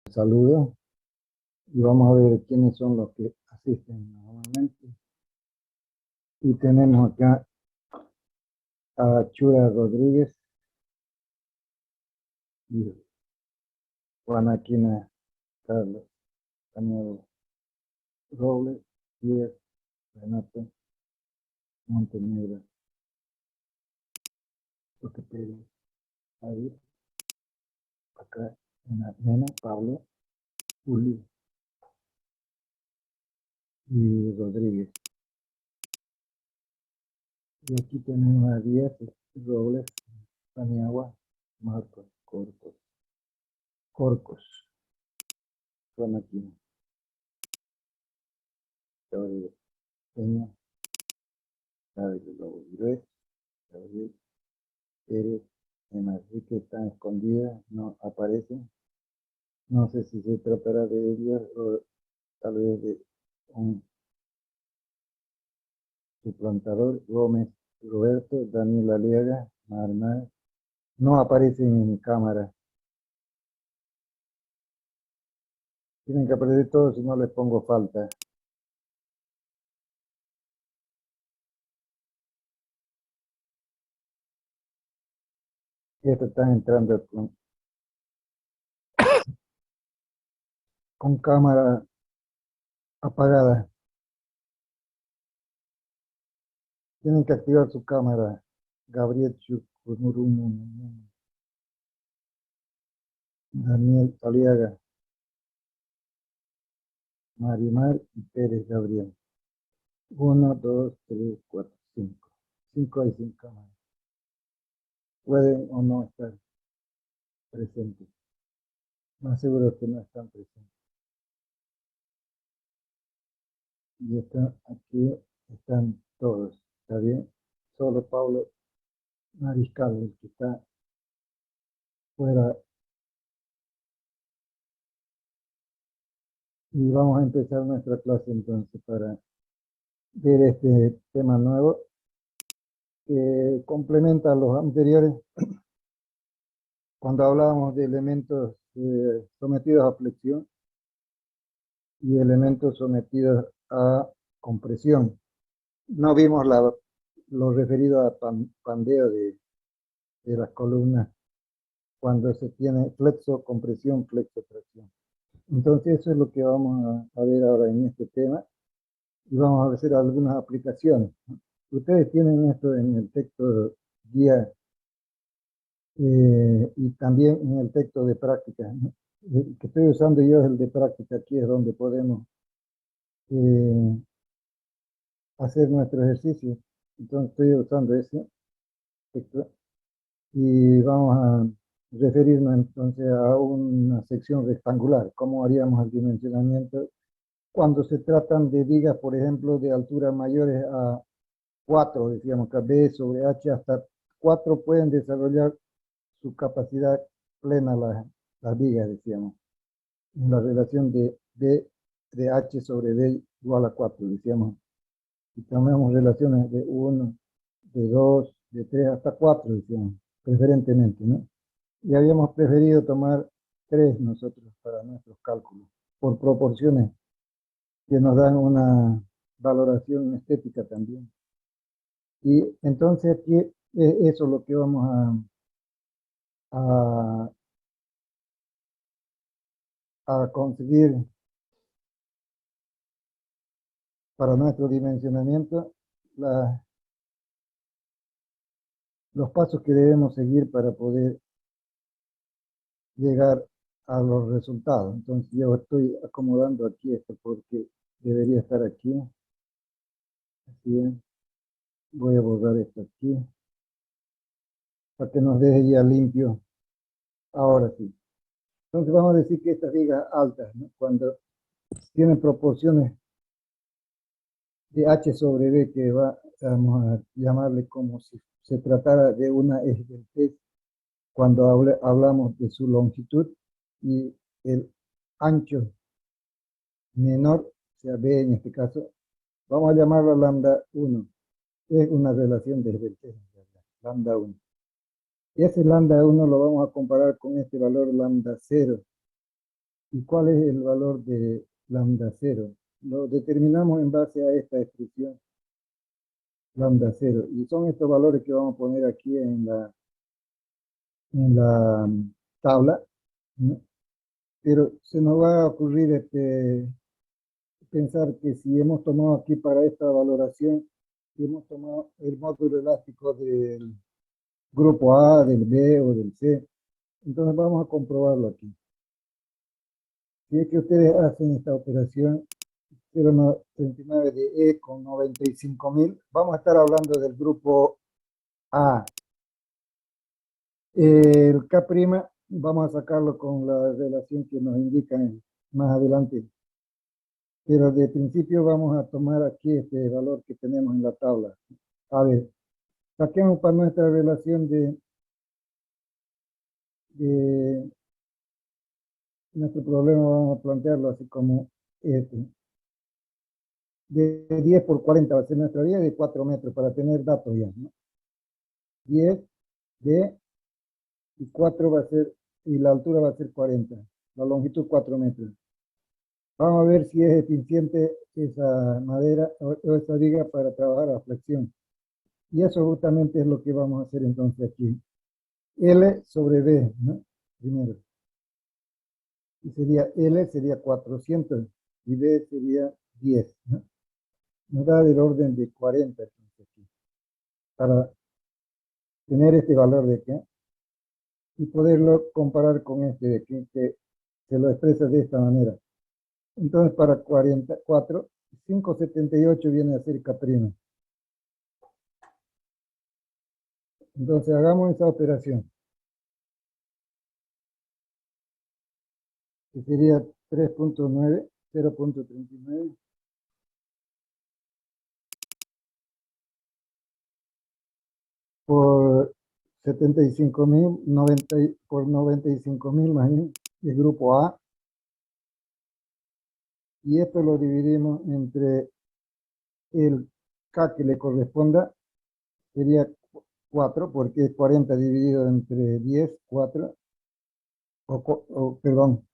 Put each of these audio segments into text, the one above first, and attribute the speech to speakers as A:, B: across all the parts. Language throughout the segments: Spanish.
A: Saludo y vamos a ver quiénes son los que asisten normalmente. Y tenemos acá a Chura Rodríguez y Juanaquina Carlos, Daniel Robles y Renato Montenegro, Roque Pérez, Javier, acá Nena, Pablo, Juli y Rodríguez. Y aquí tenemos a Díaz, Robles, Paniagua, Marcos, Corcos, Juanaquina, Gabriel Peña, David Lobo, Gabriel Pérez, Enrique están escondidas, no aparecen. No sé si se tratará de ellas o tal vez de un suplantador. Gómez Roberto, Daniel Aliaga, Marmar, no aparecen en cámara. Tienen que aparecer todos si no les pongo falta. Estos están entrando con cámara apagada. Tienen que activar su cámara. Gabriel Chucurumu, Daniel Aliaga, Marimar y Pérez Gabriel. 1, 2, 3, 4, 5. 5 hay sin cámara. Pueden o no estar presentes. Más seguro que no están presentes. Y aquí están todos. ¿Está bien? Solo Pablo Mariscal, el que está fuera. Y vamos a empezar nuestra clase entonces para ver este tema nuevo que complementa a los anteriores cuando hablábamos de elementos sometidos a flexión y elementos sometidos a compresión. No vimos lo referido a pandeo de las columnas cuando se tiene flexo, compresión, flexo, tracción. Entonces eso es lo que vamos a ver ahora en este tema y vamos a hacer algunas aplicaciones. Ustedes tienen esto en el texto guía y también en el texto de práctica. El que estoy usando yo es el de práctica, aquí es donde podemos eh, hacer nuestro ejercicio. Entonces estoy usando ese texto y vamos a referirnos entonces a una sección rectangular, cómo haríamos el dimensionamiento cuando se tratan de vigas, por ejemplo, de alturas mayores a 4, decíamos que B sobre H hasta 4 pueden desarrollar su capacidad plena las vigas, decíamos, en la relación de B de H sobre B igual a 4, decíamos. Y tomamos relaciones de 1, de 2, de 3 hasta 4, decíamos, preferentemente, ¿no? Y habíamos preferido tomar 3 nosotros para nuestros cálculos, por proporciones que nos dan una valoración estética también. Y entonces aquí eso es lo que vamos a conseguir para nuestro dimensionamiento, los pasos que debemos seguir para poder llegar a los resultados. Entonces yo estoy acomodando aquí esto porque debería estar aquí. Así es. Voy a borrar esto aquí para que nos deje ya limpio. Ahora sí. Entonces vamos a decir que estas vigas altas, ¿no? Cuando tienen proporciones de H sobre B, que vamos a llamarle como si se tratara de una esbeltez cuando hablamos de su longitud y el ancho menor, o sea B en este caso, vamos a llamarlo lambda 1. Es una relación de esbeltez, lambda 1. Y ese lambda 1 lo vamos a comparar con este valor lambda 0, ¿Y cuál es el valor de lambda cero? Lo determinamos en base a esta expresión, lambda cero. Y son estos valores que vamos a poner aquí en la tabla, ¿no? Pero se nos va a ocurrir pensar que si hemos tomado aquí para esta valoración, si hemos tomado el módulo elástico del grupo A, del B o del C, entonces vamos a comprobarlo aquí. Si es que ustedes hacen esta operación 0,39 de E con 95.000, vamos a estar hablando del grupo A. El K', vamos a sacarlo con la relación que nos indican más adelante. Pero de principio vamos a tomar aquí este valor que tenemos en la tabla. A ver, saquemos para nuestra relación de nuestro problema, vamos a plantearlo así como este. De 10 por 40 va a ser nuestra vía de 4 metros para tener datos ya, ¿no? 10 de y 4 va a ser, y la altura va a ser 40, la longitud 4 metros. Vamos a ver si es eficiente esa madera o esa viga para trabajar a flexión. Y eso justamente es lo que vamos a hacer entonces aquí. L sobre B, ¿no? Primero. Y sería L sería 400 y B sería 10, ¿no? Nos da del orden de 40 entonces aquí, para tener este valor de acá y poderlo comparar con este de aquí que se lo expresa de esta manera. Entonces para 44, 578 viene a ser K'. Entonces hagamos esa operación, que sería 3.9, 0.39 por 75.000, 90, por 95.000 más bien, el grupo A. Y esto lo dividimos entre el K que le corresponda, sería 4, porque es 40 dividido entre 10, 4, perdón,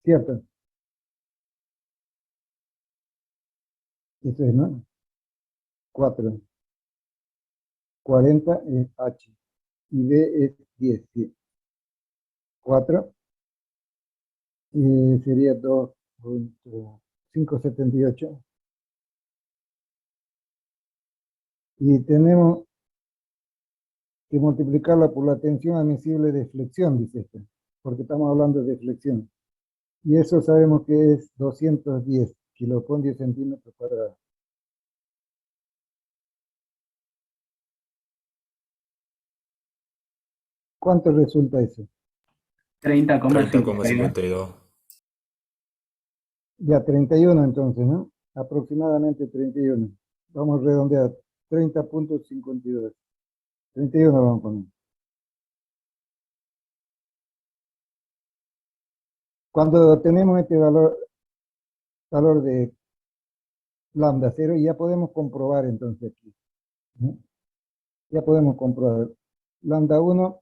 A: cierto, eso es, ¿no? 4, 40 es H y B es 10, sí. 4 sería 2.578. Y tenemos que multiplicarla por la tensión admisible de flexión, dice esto, porque estamos hablando de flexión. Y eso sabemos que es 210 kilopascales 10 centímetros cuadrados. ¿Cuánto resulta eso?
B: 30,52.
C: 30,52.
A: Ya 31 entonces, ¿no? Aproximadamente 31. Vamos a redondear. 30.52. 31 vamos a poner. Cuando tenemos este valor de lambda cero, ya podemos comprobar entonces aquí, ¿no? Ya podemos comprobar. Lambda 1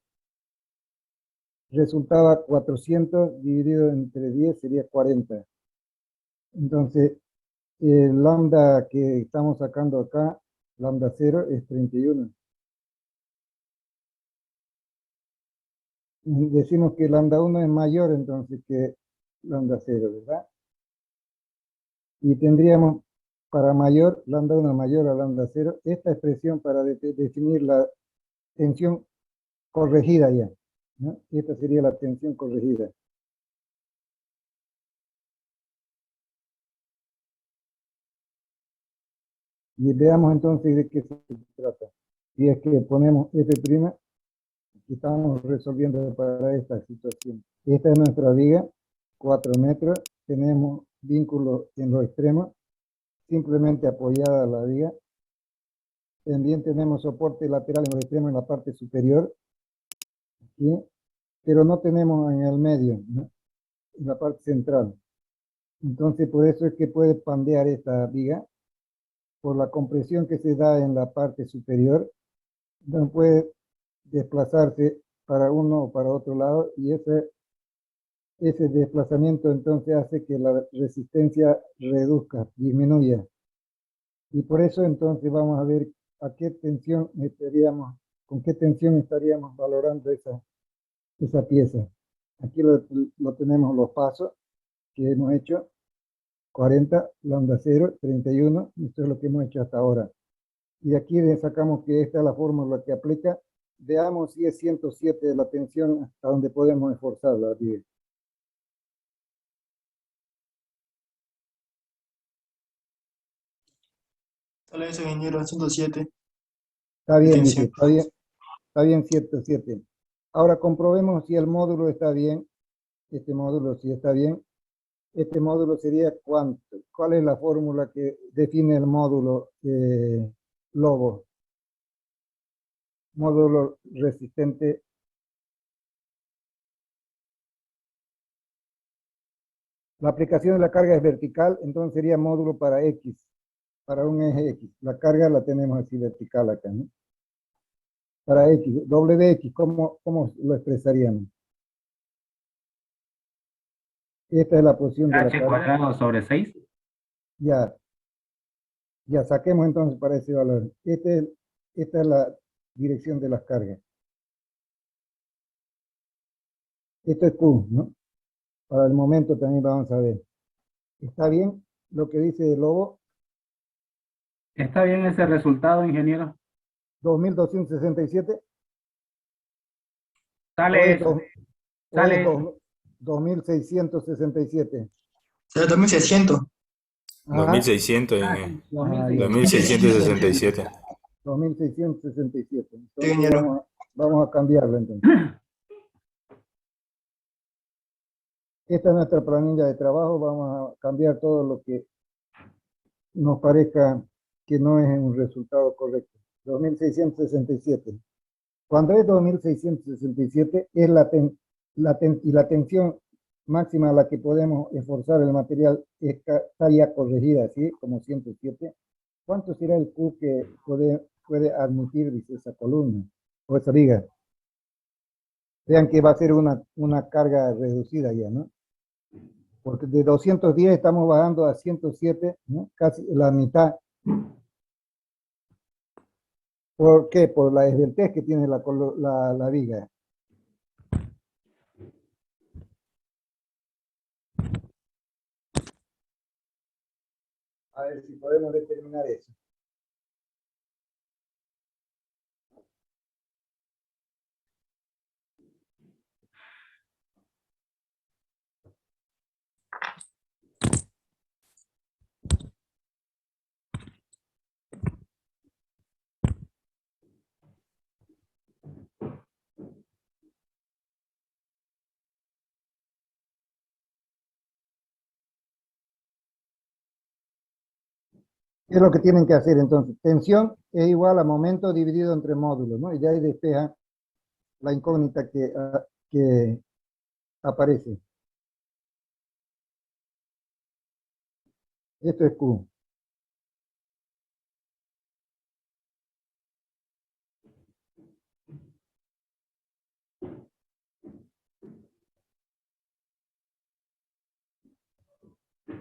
A: resultaba 400 dividido entre 10 sería 40. Entonces, el lambda que estamos sacando acá, lambda cero, es 31. Decimos que lambda 1 es mayor entonces que lambda cero, ¿verdad? Y tendríamos para mayor, lambda 1 mayor a lambda cero, esta expresión para definir la tensión corregida ya, ¿no? Esta sería la tensión corregida. Y veamos entonces de qué se trata. Si es que ponemos F', que estamos resolviendo para esta situación. Esta es nuestra viga, 4 metros, tenemos vínculos en los extremos, simplemente apoyada a la viga. También tenemos soporte lateral en los extremos en la parte superior, ¿sí? Pero no tenemos en el medio, ¿no? En la parte central. Entonces, por eso es que puede pandear esta viga, por la compresión que se da en la parte superior, no puede desplazarse para uno o para otro lado, y esa ese desplazamiento entonces hace que la resistencia reduzca, disminuya. Y por eso entonces vamos a ver a qué tensión estaríamos, con qué tensión estaríamos valorando esa pieza. Aquí lo tenemos los pasos que hemos hecho, 40, lambda 0, 31, esto es lo que hemos hecho hasta ahora. Y aquí sacamos que esta es la fórmula que aplica. Veamos si es 107 de la tensión hasta donde podemos esforzarla.
B: Sale eso, ingeniero, 107
A: Está
B: de
A: bien, dice,
B: tensión.
A: está bien 107. Ahora comprobemos si el módulo está bien. Este módulo sí está bien. Este módulo sería cuánto. ¿Cuál es la fórmula que define el módulo Lobo? Módulo resistente. La aplicación de la carga es vertical, entonces sería módulo para X, para un eje X. La carga la tenemos así vertical acá, ¿no? Para X, WX, ¿cómo lo expresaríamos? Esta es la posición de la
C: H
A: carga.
C: cuadrado sobre 6.
A: Ya, ya saquemos entonces para ese valor. Esta es la dirección de las cargas. Esto es Q, ¿no? Para el momento también vamos a ver. ¿Está bien lo que dice el Lobo?
C: ¿Está bien ese resultado, ingeniero?
A: 2267 o
C: Sale
A: es,
C: eso,
A: o es
C: sale eso.
A: 2667.
B: Sale 2600.
D: 2600,
C: Ah, sí,
A: Ya.
D: 2667.
A: 2667.
B: Sí,
A: Entonces
B: ingeniero.
A: vamos a cambiarlo entonces. Esta es nuestra planilla de trabajo. Vamos a cambiar todo lo que nos parezca que no es un resultado correcto. 2667. Cuando es 2667 es la tensión máxima a la que podemos esforzar el material está ya corregida, ¿sí? Como 107. ¿Cuánto será el Q que puede admitir, dice, esa columna o esa viga? Vean que va a ser una carga reducida ya, ¿no? Porque de 210 estamos bajando a 107, ¿no? Casi la mitad. ¿Por qué? Por la esbeltez que tiene la viga. A ver si podemos determinar eso. ¿Qué es lo que tienen que hacer entonces? Tensión es igual a momento dividido entre módulos, ¿no? Y de ahí despeja la incógnita que aparece. Esto es Q.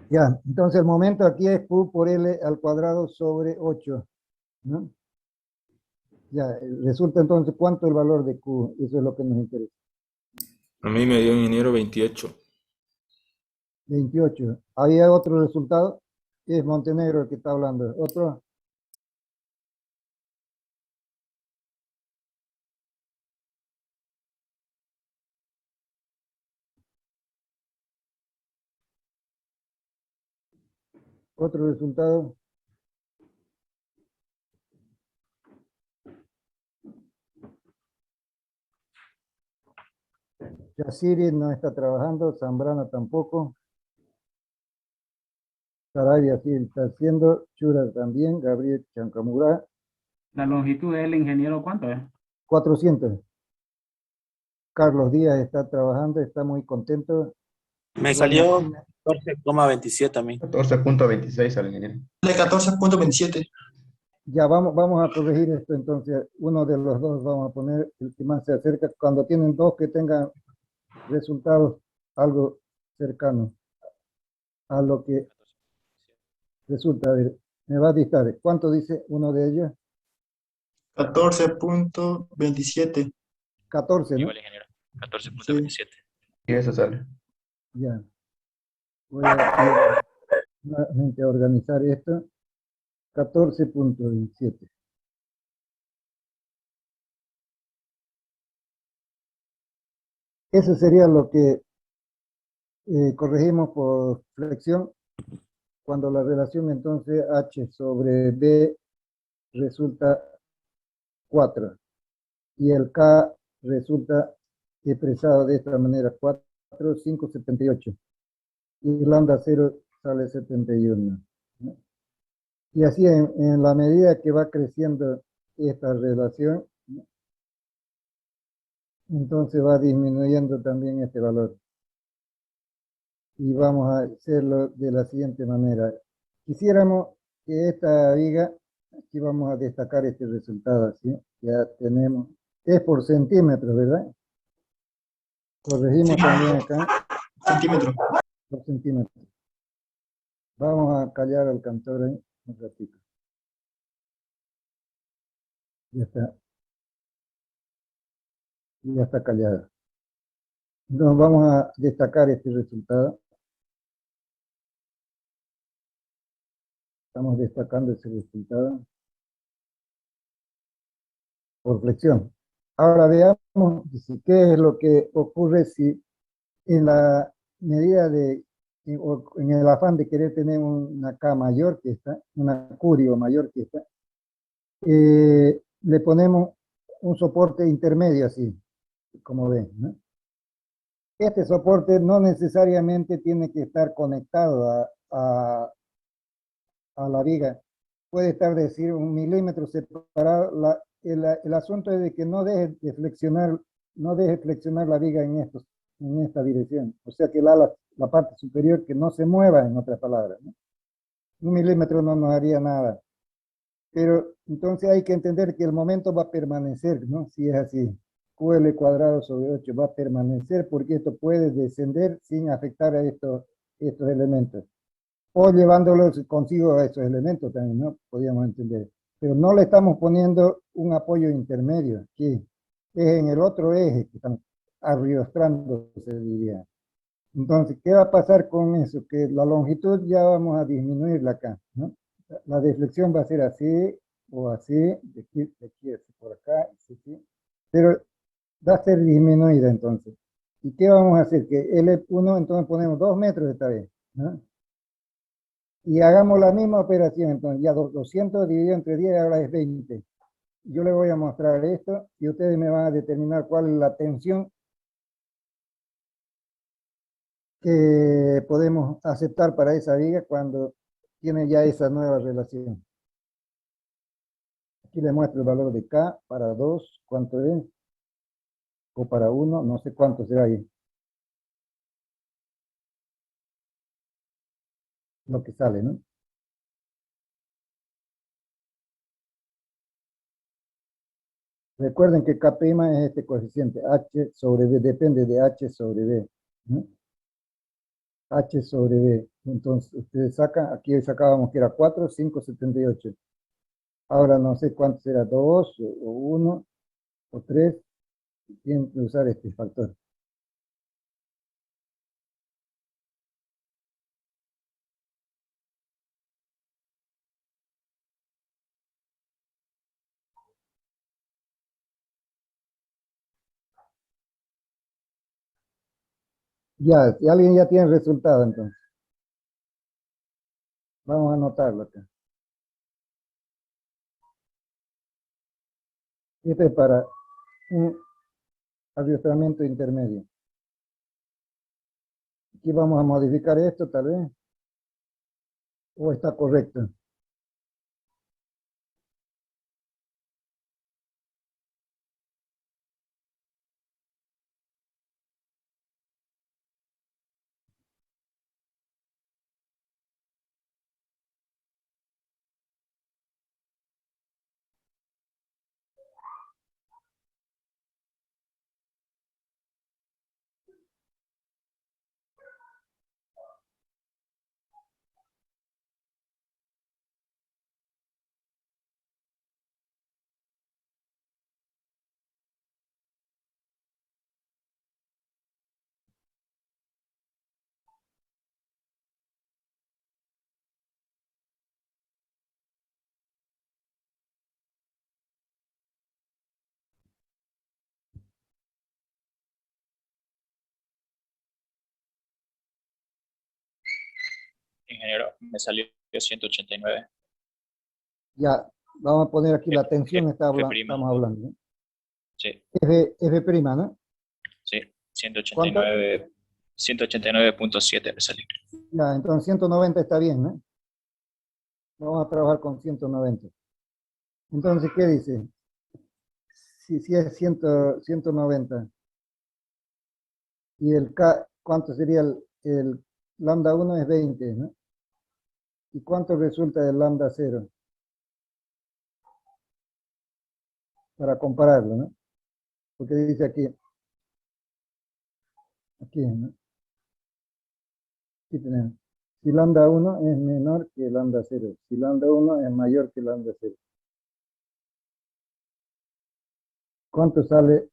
A: Ya, entonces el momento aquí es Q por L al cuadrado sobre 8, ¿no? Ya, resulta entonces cuánto el valor de Q, eso es lo que nos interesa.
D: A mí me dio ingeniero 28.
A: 28. ¿Hay otro resultado? Es Montenegro el que está hablando. ¿Otro? ¿Otro resultado? Yaciri no está trabajando, Zambrana tampoco. Sarabia sí está haciendo, Chura también, Gabriel Chancamurá,
C: La longitud del ingeniero, ¿cuánto es?
A: 400. Carlos Díaz está trabajando, está muy contento.
E: Me
A: Igual
E: salió
A: Martina.
E: 14,27 a mí.
F: 14.26 al ingeniero.
B: Sale 14.27.
A: Ya vamos a corregir esto entonces. Uno de los dos vamos a poner el que más se acerca. Cuando tienen dos que tengan resultados algo cercano a lo que resulta. A ver, me va a dictar. ¿Cuánto dice uno de ellos?
B: 14.27.
A: 14, ¿no?
E: Igual, ingeniero.
B: Sí.
E: 14.27.
F: Y eso sale.
A: Ya. Voy a nuevamente a organizar esto. 14.27. Eso sería lo que corregimos por flexión, cuando la relación entonces H sobre B resulta 4 y el K resulta expresado de esta manera, 4,578 y lambda 0 sale 71, ¿no? Y así en la medida que va creciendo esta relación, ¿no?, entonces va disminuyendo también este valor. Y vamos a hacerlo de la siguiente manera. Quisiéramos que esta viga, aquí vamos a destacar este resultado, ¿sí? Ya tenemos, es por centímetros, ¿verdad? Corregimos
B: Sí.
A: también acá
B: Centímetros.
A: por centímetros. Vamos a callar al cantor ahí un ratito. Ya está callado. Entonces vamos a destacar este resultado. Estamos destacando ese resultado por flexión. Ahora veamos qué es lo que ocurre si en la medida de, en el afán de querer tener una K mayor que esta, una curio mayor que esta, le ponemos un soporte intermedio así, como ven, ¿no? Este soporte no necesariamente tiene que estar conectado a la viga. Puede estar, decir, 1 milímetro separado. El asunto es de que no deje de flexionar, no deje flexionar la viga en esta dirección. O sea que la parte superior que no se mueva, en otras palabras, ¿no? 1 milímetro no nos haría nada. Pero entonces hay que entender que el momento va a permanecer, ¿no? Si es así. QL cuadrado sobre 8 va a permanecer porque esto puede descender sin afectar a estos elementos. O llevándolos consigo a esos elementos también, ¿no? Podríamos entender. Pero no le estamos poniendo un apoyo intermedio aquí. Es en el otro eje que están arriostrando, se diría. Entonces, ¿qué va a pasar con eso? Que la longitud ya vamos a disminuirla acá, ¿no? La deflexión va a ser así o así, de aquí así por acá, así, así. Pero va a ser disminuida entonces. ¿Y qué vamos a hacer? Que L1, entonces ponemos 2 metros esta vez, ¿no? Y hagamos la misma operación, entonces ya 200 dividido entre 10 ahora es 20. Yo le voy a mostrar esto y ustedes me van a determinar cuál es la tensión que podemos aceptar para esa viga cuando tiene ya esa nueva relación. Aquí le muestro el valor de K para 2, ¿cuánto es? O para 1, no sé cuánto será ahí. Lo que sale, ¿no? Recuerden que K'P' es este coeficiente, H sobre B, depende de H sobre B, ¿no? H sobre B. Entonces, ustedes sacan, aquí sacábamos que era 4, 5, 78. Ahora no sé cuánto será, 2 o 1 o 3. Tienen que usar este factor. Ya, si alguien ya tiene el resultado, entonces. Vamos a anotarlo acá. Este es para un adiestramiento intermedio. Aquí vamos a modificar esto, tal vez. ¿O está correcto?
G: ingeniero, me salió 189.
A: Ya, vamos a poner aquí la tensión,
G: F'.
A: estamos hablando, ¿no?
G: Sí,
A: F prima, ¿no?
G: sí,
A: ¿Cuánto?
G: 189, 189.7 me salió.
A: Ya, entonces 190 está bien, ¿no? Vamos a trabajar con 190. Entonces, ¿qué dice? Si es 190. Y el K, ¿cuánto sería el lambda 1 es 20, ¿no? ¿Y cuánto resulta del lambda 0? Para compararlo, ¿no? Porque dice aquí, ¿no? Aquí tenemos. Si lambda 1 es menor que lambda 0. Si lambda 1 es mayor que lambda 0. ¿Cuánto sale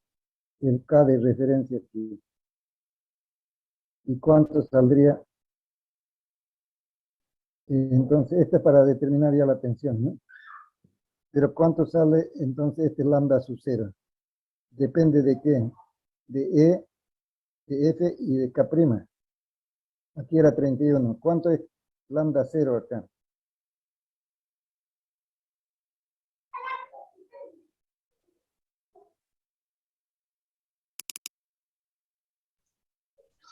A: el K de referencia aquí? ¿Y cuánto saldría? Entonces, este es para determinar ya la tensión, ¿no? Pero ¿cuánto sale entonces este lambda sub 0? Depende de qué. De E, de F y de K'. Aquí era 31. ¿Cuánto es lambda 0 acá?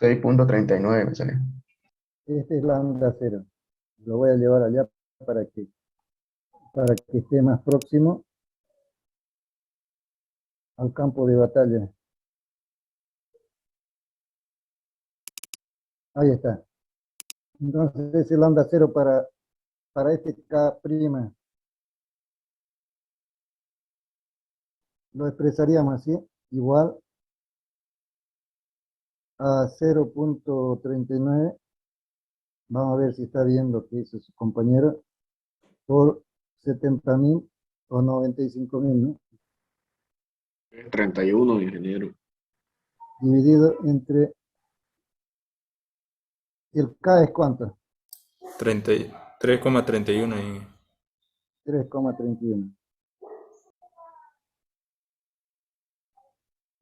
F: $6.39 me salió.
A: Este es lambda 0. Lo voy a llevar allá para que esté más próximo al campo de batalla. Ahí está. Entonces ese lambda 0 para este K', lo expresaríamos así, igual a 0.39. Vamos a ver si está bien lo que hizo su compañero, por 70.000 o 95.000, ¿no?
H: 31, ingeniero.
A: Dividido entre, el K es cuánto,
D: 3,31 ahí.
A: 3,31.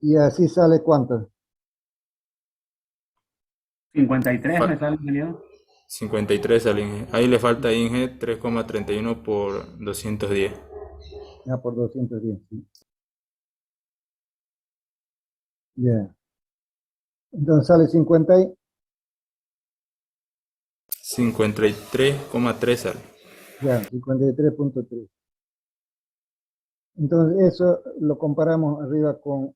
A: Y así sale cuánto,
C: 53 me sale, ingeniero.
D: 53 al Inge. Ahí le falta Inge 3,31 por 210.
A: ya por 210, ¿sí? Ya. Entonces sale
D: 53,3 sale.
A: ya, 53.3. Entonces eso lo comparamos arriba con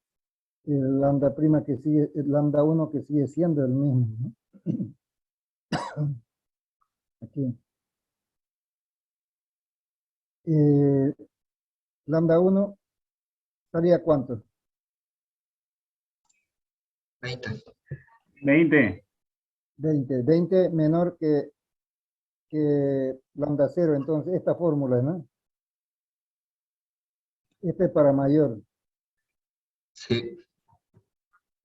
A: el lambda prima que sigue, el lambda 1 que sigue siendo el mismo, ¿no? Aquí. Lambda 1 estaría cuánto?
C: 20.
A: 20 menor que lambda 0. Entonces esta fórmula, ¿no? Esta es para mayor.
F: Sí.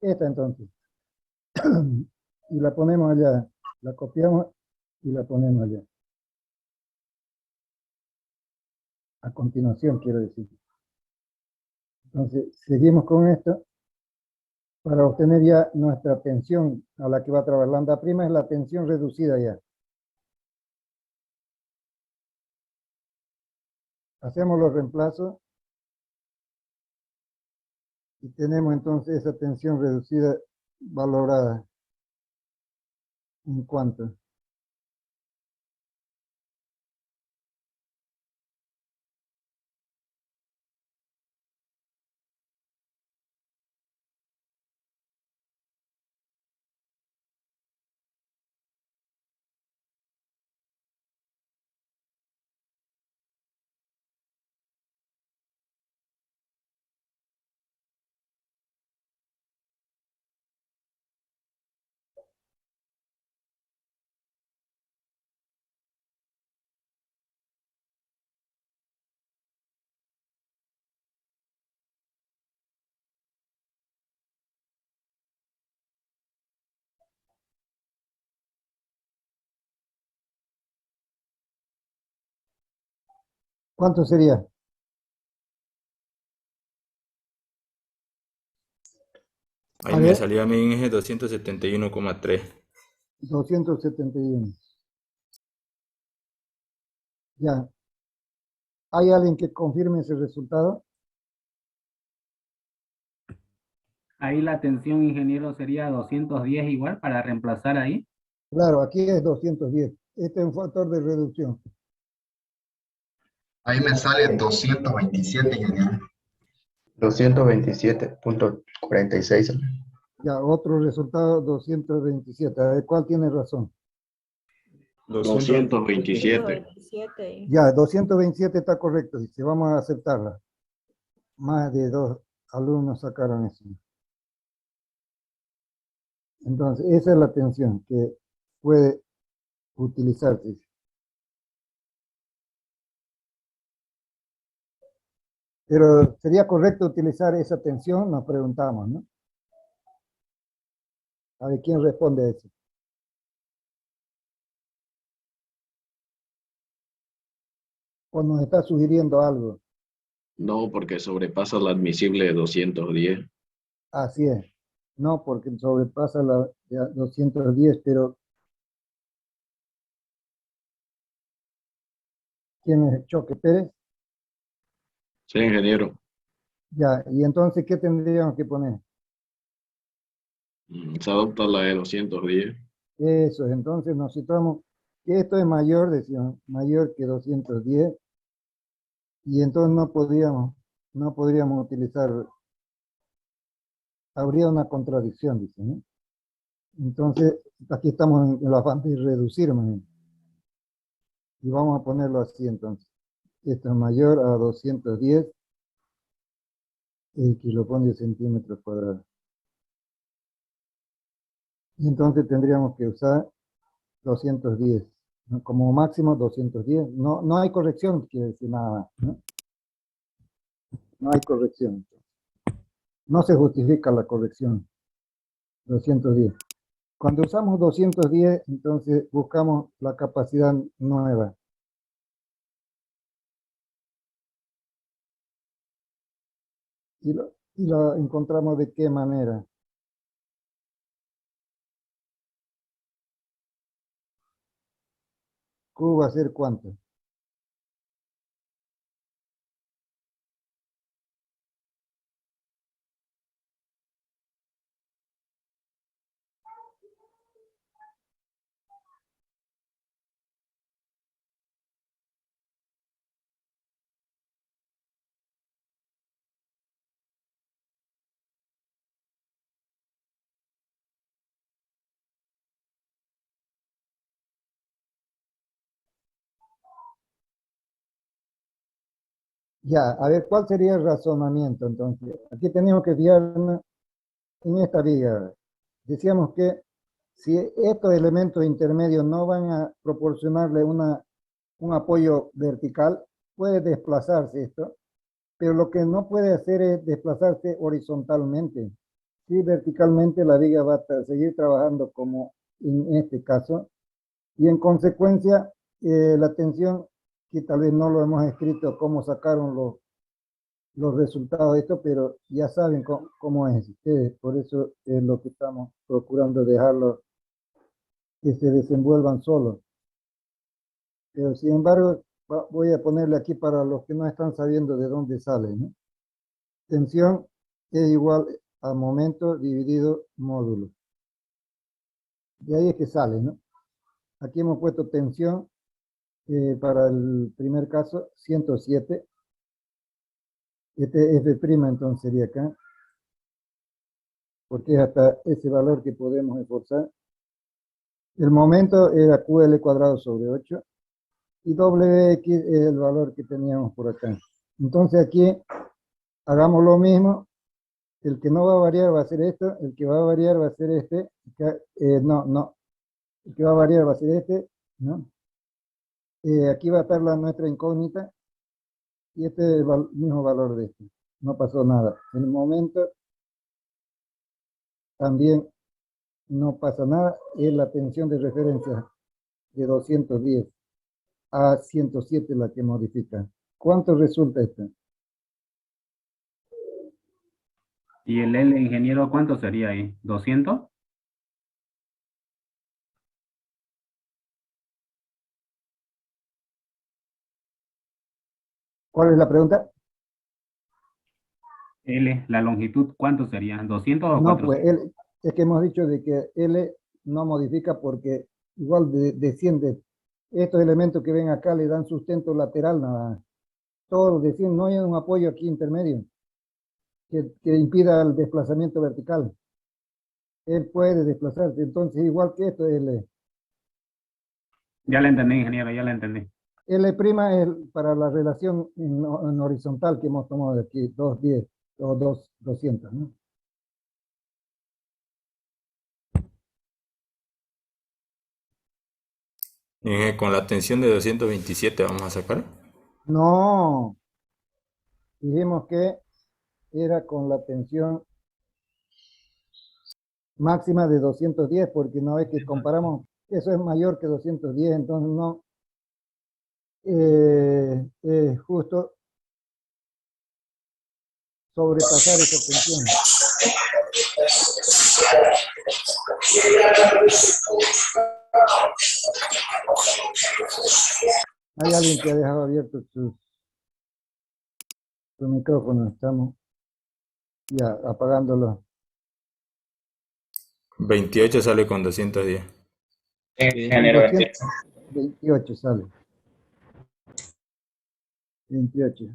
A: Esta entonces. Y la ponemos allá. La copiamos y la ponemos allá. A continuación, quiero decir. Entonces, seguimos con esto. Para obtener ya nuestra tensión a la que va a trabajar lambda prima, es la tensión reducida ya. Hacemos los reemplazos y tenemos entonces esa tensión reducida valorada. ¿En cuánto? ¿Cuánto sería?
D: Ahí
A: A
D: me
A: ver,
D: salía mi Inge 271,3.
A: 271. Ya. ¿Hay alguien que confirme ese resultado?
C: Ahí la tensión, ingeniero, sería 210 igual para reemplazar ahí.
A: Claro, aquí es 210. Este es un factor de reducción.
F: Ahí me sale 227, ingeniero. 227.46.
A: Ya, otro resultado, 227. A ver, ¿cuál tiene razón?
H: 227.
I: 127.
A: Ya, 227 está correcto, dice. Vamos a aceptarla. Más de 2 alumnos sacaron eso. Entonces, esa es la tensión que puede utilizarse. Pero sería correcto utilizar esa tensión, nos preguntamos, ¿no? A ver, ¿quién responde a eso? O nos está sugiriendo algo.
H: No, porque sobrepasa la admisible de 210.
A: Así es. No, porque sobrepasa la 210, pero ¿quién es el Choque Pérez?
H: Sí, ingeniero.
A: Ya, y entonces, ¿qué tendríamos que poner?
H: Se adopta la de 210.
A: Eso, entonces nos situamos que esto es mayor, decíamos, mayor que 210, y entonces no podríamos utilizar, habría una contradicción, dice, ¿no? Entonces, aquí estamos en el afán de reducir, más bien. Y vamos a ponerlo así entonces. Esto es mayor a 210 kiloponios centímetros cuadrados. Y entonces tendríamos que usar 210, ¿no? Como máximo 210. No, no hay corrección, quiere decir nada más, ¿no? No hay corrección. No se justifica la corrección. 210. Cuando usamos 210, entonces buscamos la capacidad nueva. Y lo encontramos de qué manera. Q va a ser cuánto. Ya, a ver, ¿cuál sería el razonamiento entonces? Aquí tenemos que fijarnos en esta viga. Decíamos que si estos elementos intermedios no van a proporcionarle un apoyo vertical, puede desplazarse esto, pero lo que no puede hacer es desplazarse horizontalmente. Sí, verticalmente la viga va a seguir trabajando como en este caso, y en consecuencia la tensión, que tal vez no lo hemos escrito cómo sacaron los resultados de esto, pero ya saben cómo es ustedes, por eso es lo que estamos procurando dejarlo que se desenvuelvan solos. Pero sin embargo, voy a ponerle aquí para los que no están sabiendo de dónde sale, ¿no? Tensión es igual a momento dividido módulo. De ahí es que sale, ¿no? Aquí hemos puesto tensión para el primer caso, 107. Este F' entonces sería acá, porque es hasta ese valor que podemos esforzar. El momento era QL cuadrado sobre 8 y WX es el valor que teníamos por acá. Entonces aquí hagamos lo mismo. El que no va a variar va a ser esto, el que va a variar va a ser este. No. El que va a variar va a ser este, ¿no? Aquí va a estar nuestra incógnita y este es el mismo valor de este. No pasó nada. En el momento también no pasa nada. Es la tensión de referencia de 210 a 107 la que modifica. ¿Cuánto resulta esto?
C: ¿Y el L, ingeniero, cuánto sería ahí? ¿200?
A: ¿Cuál es la pregunta?
C: L, la longitud, ¿cuánto sería? ¿200 o
A: No, pues
C: 400?
A: es que hemos dicho de que L no modifica porque igual desciende. Estos elementos que ven acá le dan sustento lateral nada más. Todos descienden, no hay un apoyo aquí intermedio que impida el desplazamiento vertical. Él puede desplazarse, entonces igual que esto,
C: Ya le entendí, ingeniero, ya le entendí.
A: L' es para la relación en horizontal que hemos tomado de aquí, 210 o 200, ¿no?
D: Con la tensión de 227 vamos a sacar.
A: No, dijimos que era con la tensión máxima de 210, porque una vez que comparamos, eso es mayor que 210, entonces no, justo sobrepasar esa tensión. Hay alguien que ha dejado abierto su micrófono, estamos ya apagándolo.
D: 28 sale con 210.
A: Con 228 sale. 28.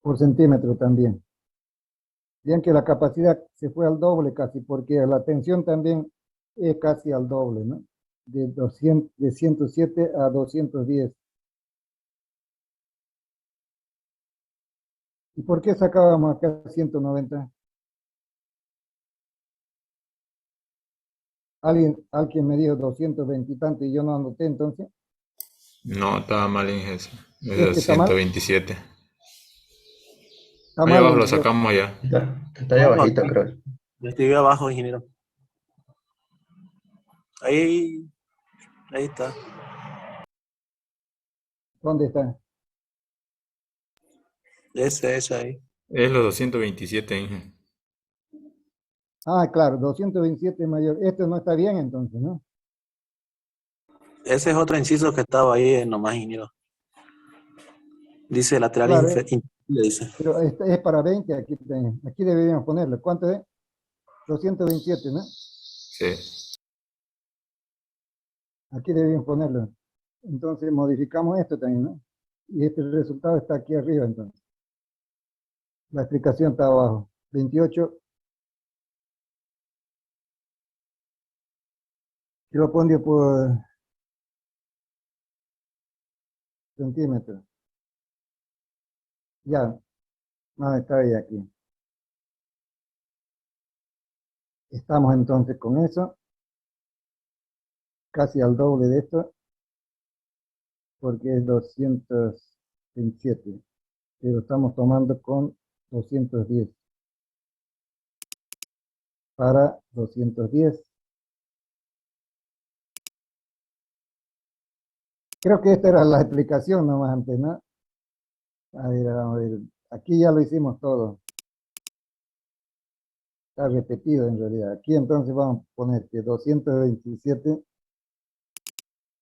A: Por centímetro también. Bien que la capacidad se fue al doble casi, porque la tensión también es casi al doble, ¿no? De 107 a 210. ¿Y por qué sacábamos acá 190? Alguien me dijo 220 y tanto y yo no anoté entonces.
D: No, estaba mal en eso. Es
A: ¿Es que está mal?
D: 227.
A: Está
D: Ahí
A: mal.
D: abajo lo sacamos ya.
F: Está ahí
E: No, no,
F: abajito, creo.
E: yo estoy abajo, ingeniero. Ahí, ahí está.
A: ¿Dónde está?
E: Ese ahí.
D: Es los 227, Inge.
A: Ah, claro, 227 mayor. Esto no está bien entonces, ¿no?
E: Ese es otro inciso que estaba ahí nomás, ingeniero. Dice lateral
A: Claro,
E: inferior, dice.
A: pero es para 20, aquí deberíamos ponerlo. ¿Cuánto es? 227, ¿no?
D: Sí.
A: Aquí deberíamos ponerlo. Entonces modificamos esto también, ¿no? Y este resultado está aquí arriba entonces. La explicación está abajo. 28 kilopondrio por centímetro. Ya, no está ahí aquí. Estamos entonces con eso, casi al doble de esto, porque es 227, pero estamos tomando con 210 para 210. Creo que esta era la explicación nomás antes, ¿no? A ver, vamos a ver. Aquí ya lo hicimos todo. Está repetido en realidad. Aquí entonces vamos a poner que 227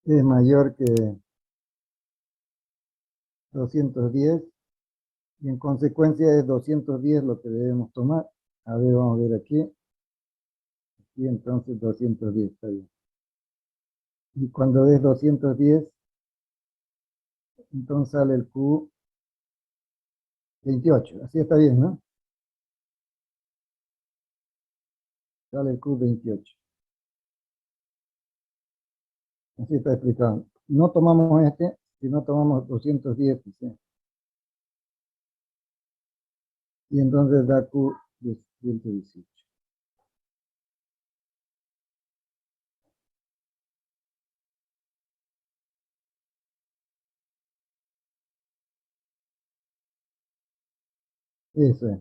A: es mayor que 210 y en consecuencia es 210 lo que debemos tomar. A ver, vamos a ver aquí. Aquí entonces 210 está bien. Y cuando es 210, entonces sale el Q 28. Así está bien, ¿no? Sale el Q 28. Así está explicado. No tomamos este, sino tomamos 210. ¿Sí? Y entonces da Q de 118. Eso es.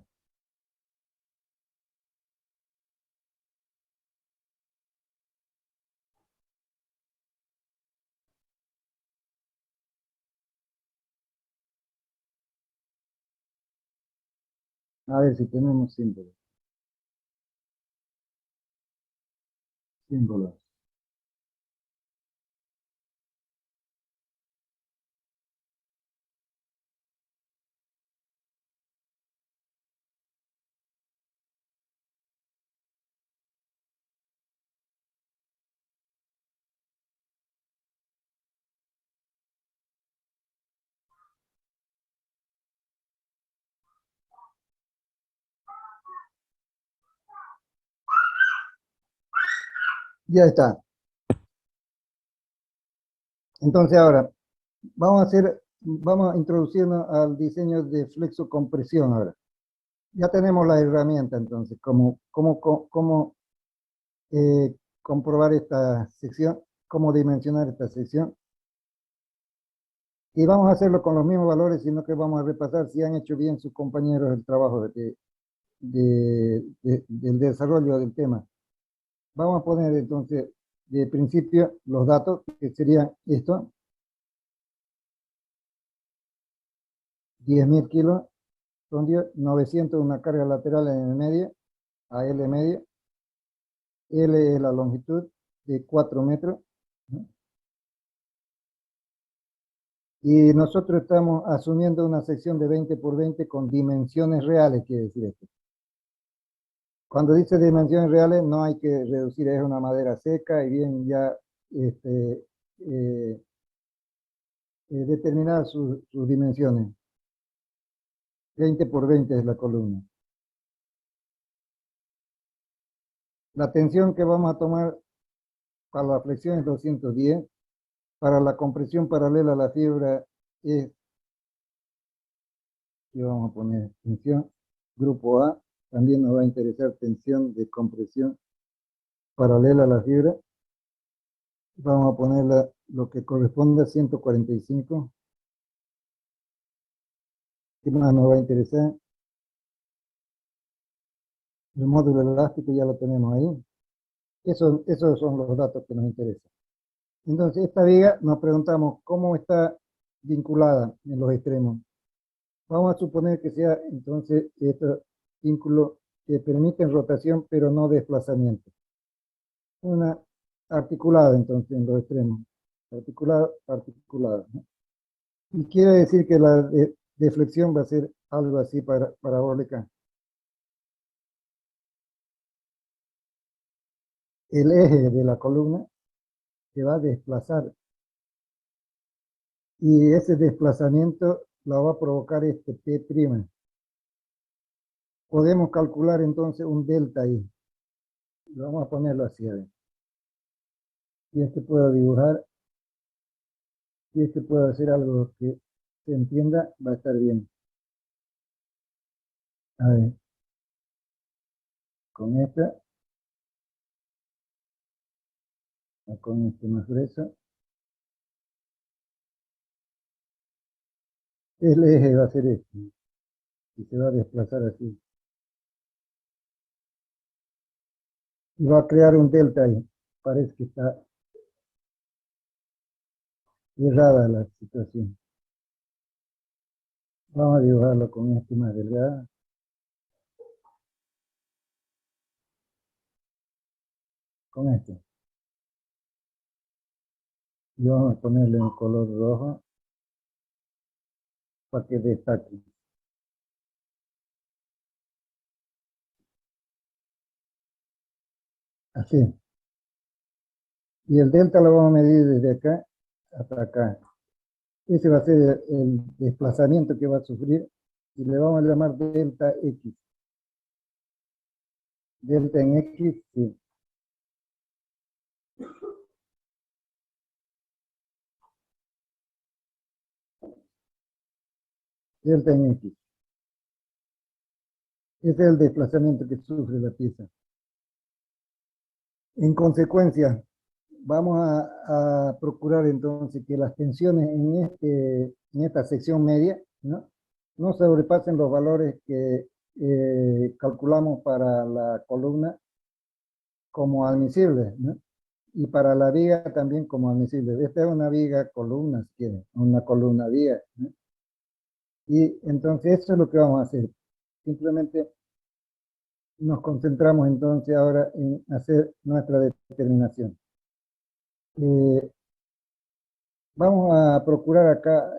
A: A ver si tenemos símbolos. símbolos. Ya está. Entonces ahora vamos a introducirnos al diseño de flexocompresión ahora. Ya tenemos la herramienta entonces, cómo comprobar esta sección, cómo dimensionar esta sección. Y vamos a hacerlo con los mismos valores, sino que vamos a repasar si han hecho bien sus compañeros el trabajo del desarrollo del tema. Vamos a poner entonces de principio los datos, que serían esto. 10.000 kilos, son 900 una carga lateral en el medio, a L medio. L es la longitud de 4 metros. ¿No? Y nosotros estamos asumiendo una sección de 20 por 20 con dimensiones reales, quiere decir esto. Cuando dice dimensiones reales, no hay que reducir, es una madera seca y bien ya determinadas sus dimensiones. 20 por 20 es la columna. La tensión que vamos a tomar para la flexión es 210. Para la compresión paralela a la fibra es, aquí vamos a poner tensión, grupo A, también nos va a interesar tensión de compresión paralela a la fibra. Vamos a poner lo que corresponde a 145. ¿Qué más nos va a interesar? El módulo elástico ya lo tenemos ahí. Esos son los datos que nos interesan. Entonces, esta viga nos preguntamos cómo está vinculada en los extremos. Vamos a suponer que sea entonces estos vínculos que permiten rotación pero no desplazamiento. Una articulada entonces en los extremos. Articulada. ¿No? Y quiere decir que la deflexión va a ser algo así parabólica. El eje de la columna se va a desplazar. Y ese desplazamiento lo va a provocar este P'. Podemos calcular entonces un delta ahí. Vamos a ponerlo así, a ver. Si es que puedo dibujar, si es que puedo hacer algo que se entienda, va a estar bien. A ver. Con esta. Con este más grueso. El eje va a ser este. Y se va a desplazar así. Y va a crear un delta ahí. Parece que está errada la situación. Vamos a dibujarlo con este más delgado. Con este. Y vamos a ponerle un color rojo para que destaque. Así. Y el delta lo vamos a medir desde acá hasta acá. Ese va a ser el desplazamiento que va a sufrir y le vamos a llamar delta X. Delta en X, sí. Delta en X. Ese es el desplazamiento que sufre la pieza. En consecuencia, vamos a procurar entonces que las tensiones en esta sección media no sobrepasen los valores que calculamos para la columna como admisibles, ¿no? Y para la viga también como admisible. Esta es una viga columna, si quieren, una columna viga, ¿no? Y entonces eso es lo que vamos a hacer. Simplemente nos concentramos entonces ahora en hacer nuestra determinación. Vamos a procurar acá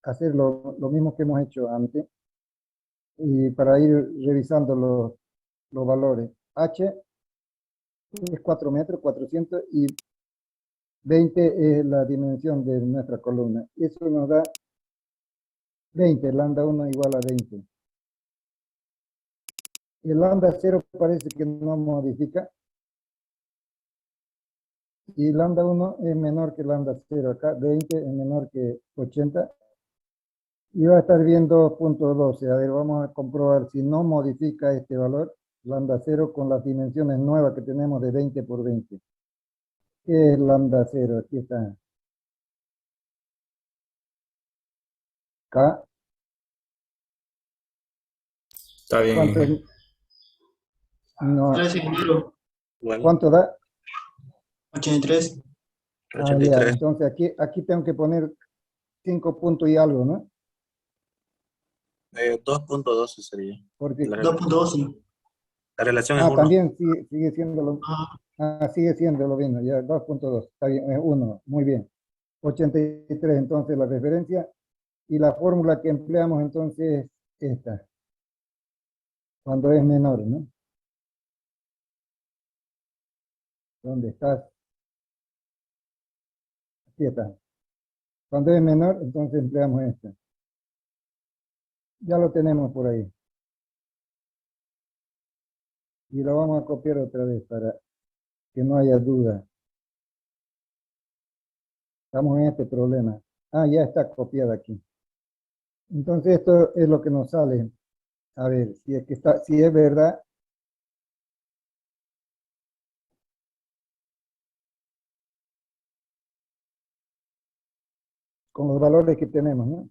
A: hacer lo mismo que hemos hecho antes y para ir revisando los valores. H es 4 metros, 400 y 20 es la dimensión de nuestra columna. Eso nos da 20, lambda 1 igual a 20. El lambda 0 parece que no modifica. Y lambda 1 es menor que lambda 0. Acá 20 es menor que 80. Y va a estar bien 2.12. A ver, vamos a comprobar si no modifica este valor, lambda 0, con las dimensiones nuevas que tenemos de 20 por 20. ¿Qué es lambda 0? Aquí está. K.
D: Está bien,
A: ¿Cuánto,
D: Inge.
A: no,
B: 3, ingeniero.
E: Igual,
A: ¿cuánto da?
B: 83.
A: Ah, ya.
E: 83.
A: Entonces aquí tengo que poner 5 puntos y algo, ¿no?
E: 2.12 sería.
A: Porque,
E: La, rela-
B: 2.12.
E: la relación es 1.
A: también sigue siendo lo,
B: Ah,
A: sigue siendo lo mismo, ya 2.2, está bien, es 1, muy bien. 83 entonces la referencia y la fórmula que empleamos entonces es esta, cuando es menor, ¿no? ¿Dónde estás? Aquí está. Cuando es menor, entonces empleamos esta. Ya lo tenemos por ahí. Y lo vamos a copiar otra vez para que no haya duda. Estamos en este problema. Ah, ya está copiada aquí. Entonces esto es lo que nos sale. A ver, si es verdad, con los valores que tenemos, ¿no?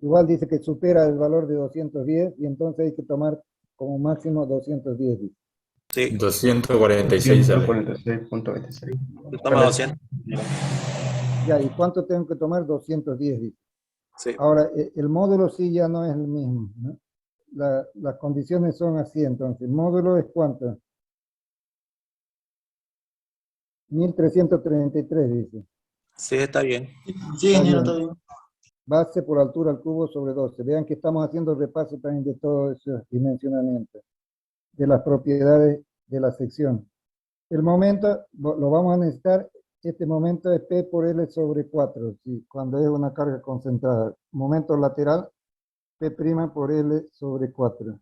A: Igual dice que supera el valor de 210 y entonces hay que tomar como máximo 210. Dice.
E: Sí,
D: 246 sale.
F: 146.26.
E: toma 200.
A: Ya, ¿y cuánto tengo que tomar? 210. Dice.
E: Sí.
A: Ahora, el módulo sí ya no es el mismo, ¿no? Las condiciones son así, entonces. ¿El módulo es cuánto? 1333, dice.
E: Sí, está bien.
B: sí,
A: Está
B: ingeniero, está
A: bien.
B: bien.
A: Base por altura al cubo sobre 12. Vean que estamos haciendo repaso también de todos esos dimensionamientos, de las propiedades de la sección. El momento lo vamos a necesitar, este momento es P por L sobre 4, ¿sí? Cuando es una carga concentrada. Momento lateral, P' por L sobre 4.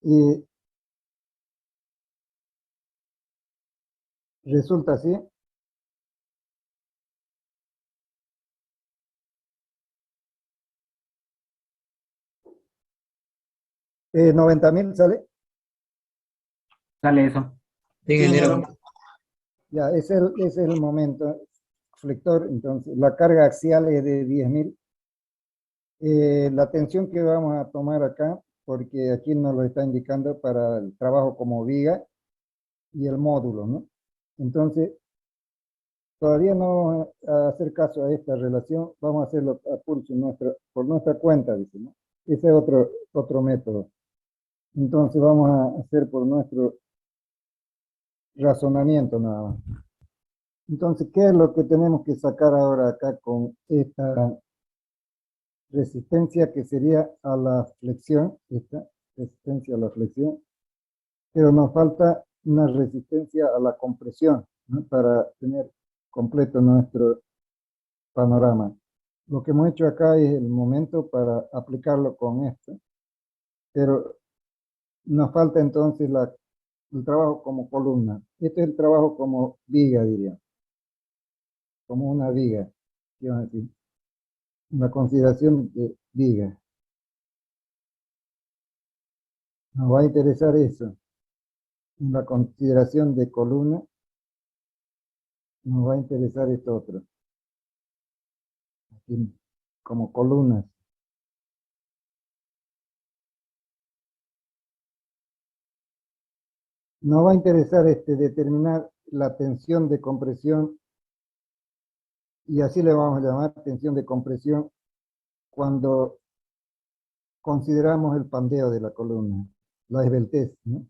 A: Y resulta así. 90.000 sale.
C: Sale eso.
B: Sí, ingeniero.
A: Ya, ese es el momento. Flector, entonces, la carga axial es de 10.000. La tensión que vamos a tomar acá, porque aquí nos lo está indicando para el trabajo como viga y el módulo, ¿no? Entonces, todavía no vamos a hacer caso a esta relación, vamos a hacerlo a pulso por nuestra cuenta, dice, ¿no? Ese es otro método. Entonces vamos a hacer por nuestro razonamiento nada más. Entonces, ¿qué es lo que tenemos que sacar ahora acá con esta resistencia que sería a la flexión? Esta resistencia a la flexión, pero nos falta una resistencia a la compresión, ¿no? Para tener completo nuestro panorama. Lo que hemos hecho acá es el momento para aplicarlo con esto, pero nos falta entonces el trabajo como columna. Este es el trabajo como viga, diría, como una viga, ¿qué van a decir? Una consideración de viga. Nos va a interesar eso. Una consideración de columna, nos va a interesar esto otro. Aquí, como columnas. Nos va a interesar determinar la tensión de compresión, y así le vamos a llamar tensión de compresión cuando consideramos el pandeo de la columna, la esbeltez, ¿no?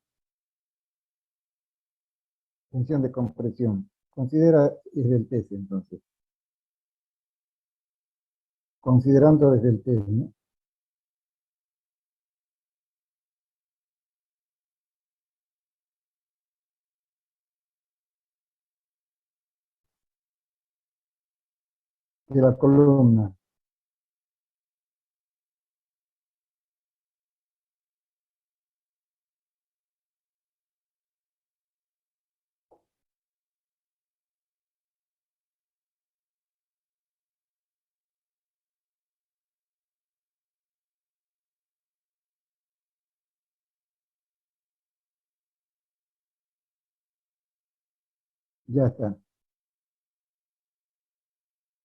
A: Tensión de compresión. Considera esbeltez entonces. Considerando esbeltez, ¿no? De la columna. Ya está.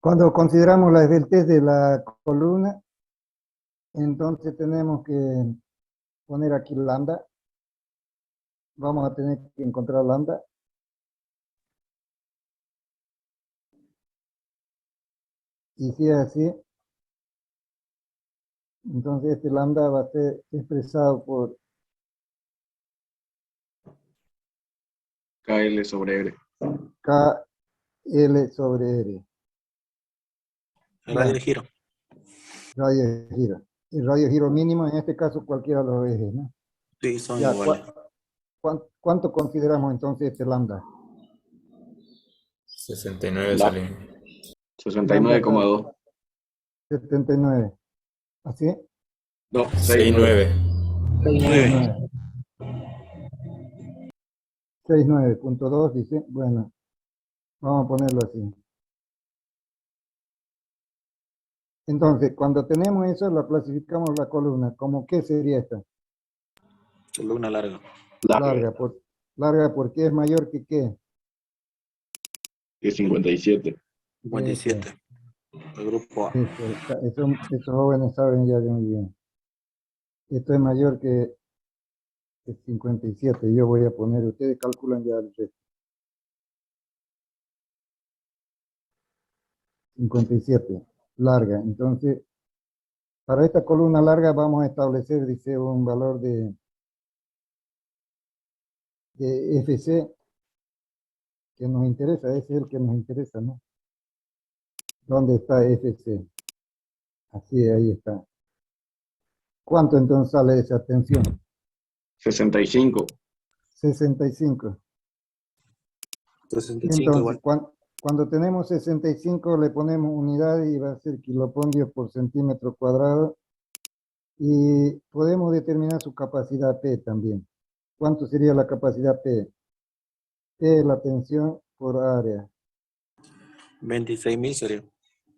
A: Cuando consideramos la esbeltez de la columna, entonces tenemos que poner aquí lambda. Vamos a tener que encontrar lambda. Y si es así, entonces este lambda va a ser expresado por
H: KL sobre R.
A: KL sobre R.
E: El radio de giro.
A: Radio de giro. El radio de giro mínimo, en este caso cualquiera de los ejes, ¿no?
E: Sí, son
A: Ya,
E: iguales.
A: ¿cuánto consideramos entonces este lambda?
D: 69
H: La-
D: sale.
H: 69,2.
A: 79. ¿Así?
H: No,
D: 69.
E: 9.
A: 69.2 dice. Bueno, vamos a ponerlo así. Entonces, cuando tenemos eso, lo clasificamos la columna. ¿Cómo qué sería esta?
E: Columna larga.
A: Larga. Larga porque es mayor que qué.
H: Es 57.
E: 57. El grupo A.
A: Estos jóvenes saben ya muy bien. Esto es mayor que 57. Yo voy a poner, ustedes calculan ya el resto. 57. Larga. Entonces, para esta columna larga vamos a establecer, dice, un valor de FC que nos interesa. Ese es el que nos interesa, ¿no? ¿Dónde está FC? Así, ahí está. ¿Cuánto entonces sale esa tensión?
H: 65.
A: 65.
E: 65
A: Entonces,
E: igual.
A: cuando tenemos 65 le ponemos unidad y va a ser kilopondios por centímetro cuadrado. Y podemos determinar su capacidad P también. ¿Cuánto sería la capacidad P? P es la tensión por área.
E: 26.000 sería.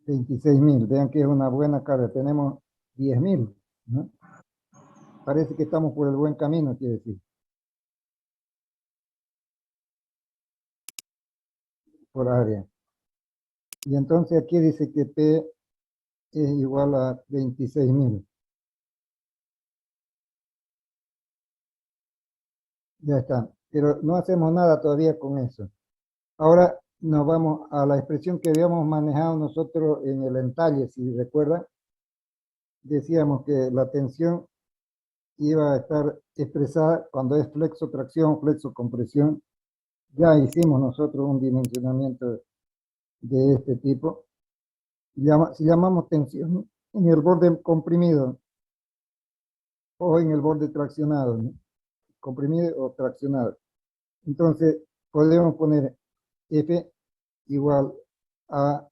A: 26.000. Vean que es una buena carga. Tenemos 10.000, ¿no? Parece que estamos por el buen camino, quiere decir. Por área. Y entonces aquí dice que P es igual a 26.000. Ya está. Pero no hacemos nada todavía con eso. Ahora nos vamos a la expresión que habíamos manejado nosotros en el entalle, si recuerdan. Decíamos que la tensión iba a estar expresada cuando es flexo-tracción, flexo-compresión. Ya hicimos nosotros un dimensionamiento de este tipo. Si llamamos tensión en el borde comprimido o en el borde traccionado, ¿no? Comprimido o traccionado. Entonces, podemos poner F igual a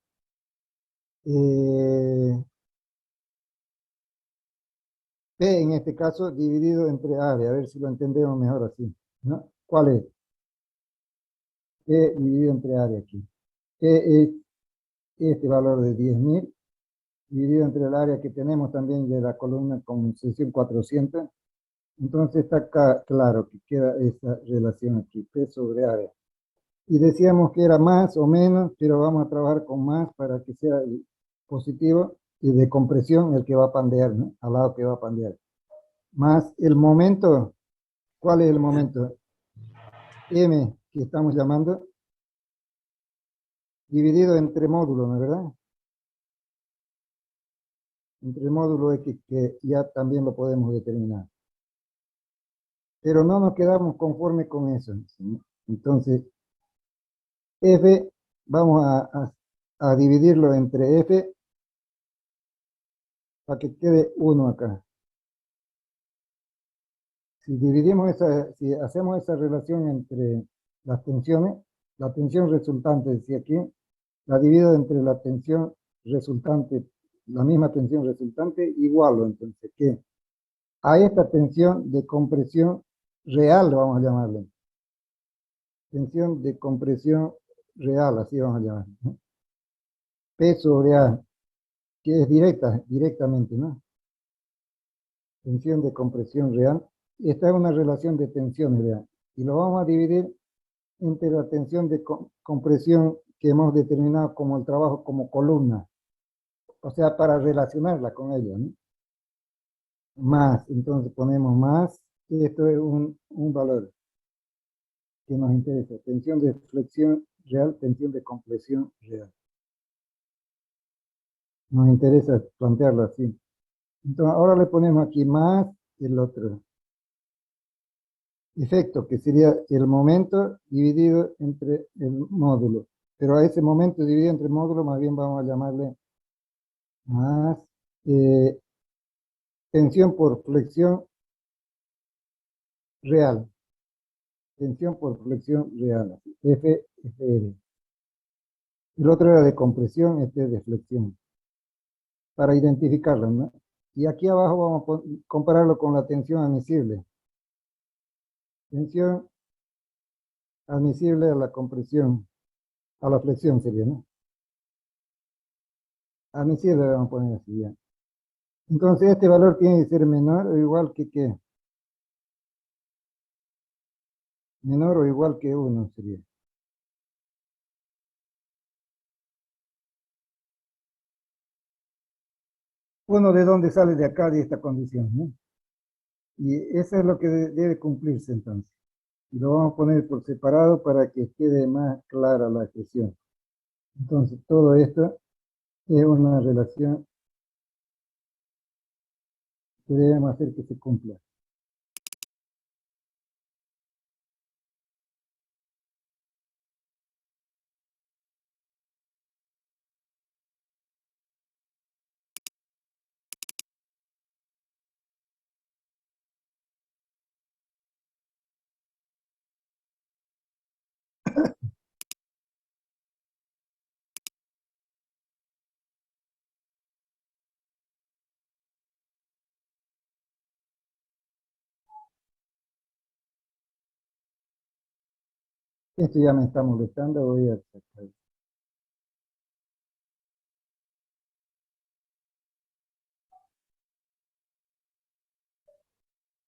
A: P en este caso dividido entre área, a ver si lo entendemos mejor así, ¿no? ¿Cuál es? P dividido entre área aquí. P es este valor de 10.000 dividido entre el área que tenemos también de la columna con sección 400. Entonces está acá claro que queda esa relación aquí, P sobre área. Y decíamos que era más o menos, pero vamos a trabajar con más para que sea positivo, y de compresión el que va a pandear, ¿no? Al lado que va a pandear. Más el momento. ¿Cuál es el momento? M, que estamos llamando, dividido entre módulos, ¿no es verdad? Entre módulo X, que ya también lo podemos determinar. Pero no nos quedamos conformes con eso, ¿sí? Entonces, F, vamos a dividirlo entre F para que quede 1 acá. Si dividimos si hacemos esa relación entre las tensiones, la tensión resultante, decía aquí, la divido entre la tensión resultante, la misma tensión resultante, igualo entonces que a esta tensión de compresión real, vamos a llamarle. Tensión de compresión real, así vamos a llamarlo, ¿no? P sobre A, que es directamente, ¿no? Tensión de compresión real. Esta es una relación de tensiones, vean. Y lo vamos a dividir entre la tensión de compresión que hemos determinado como el trabajo como columna. O sea, para relacionarla con ella, ¿no? Más, entonces ponemos más. Esto es un valor que nos interesa. Tensión de flexión real, tensión de compresión real. Nos interesa plantearlo así. Entonces, ahora le ponemos aquí más el otro efecto, que sería el momento dividido entre el módulo. Pero a ese momento dividido entre módulos, más bien vamos a llamarle más tensión por flexión real. Tensión por flexión real. FR. El otro era de compresión, este es de flexión. Para identificarlo, ¿no? Y aquí abajo vamos a compararlo con la tensión admisible. Tensión admisible a la compresión, a la flexión sería, ¿no? Admisible vamos a poner así ya. Entonces este valor tiene que ser menor o igual que ¿qué? Menor o igual que 1 sería. Uno de dónde sale de acá de esta condición, ¿no? Y eso es lo que debe cumplirse entonces. Y lo vamos a poner por separado para que quede más clara la expresión. Entonces todo esto es una relación que debemos hacer que se cumpla. Esto ya me está molestando, voy a sacar.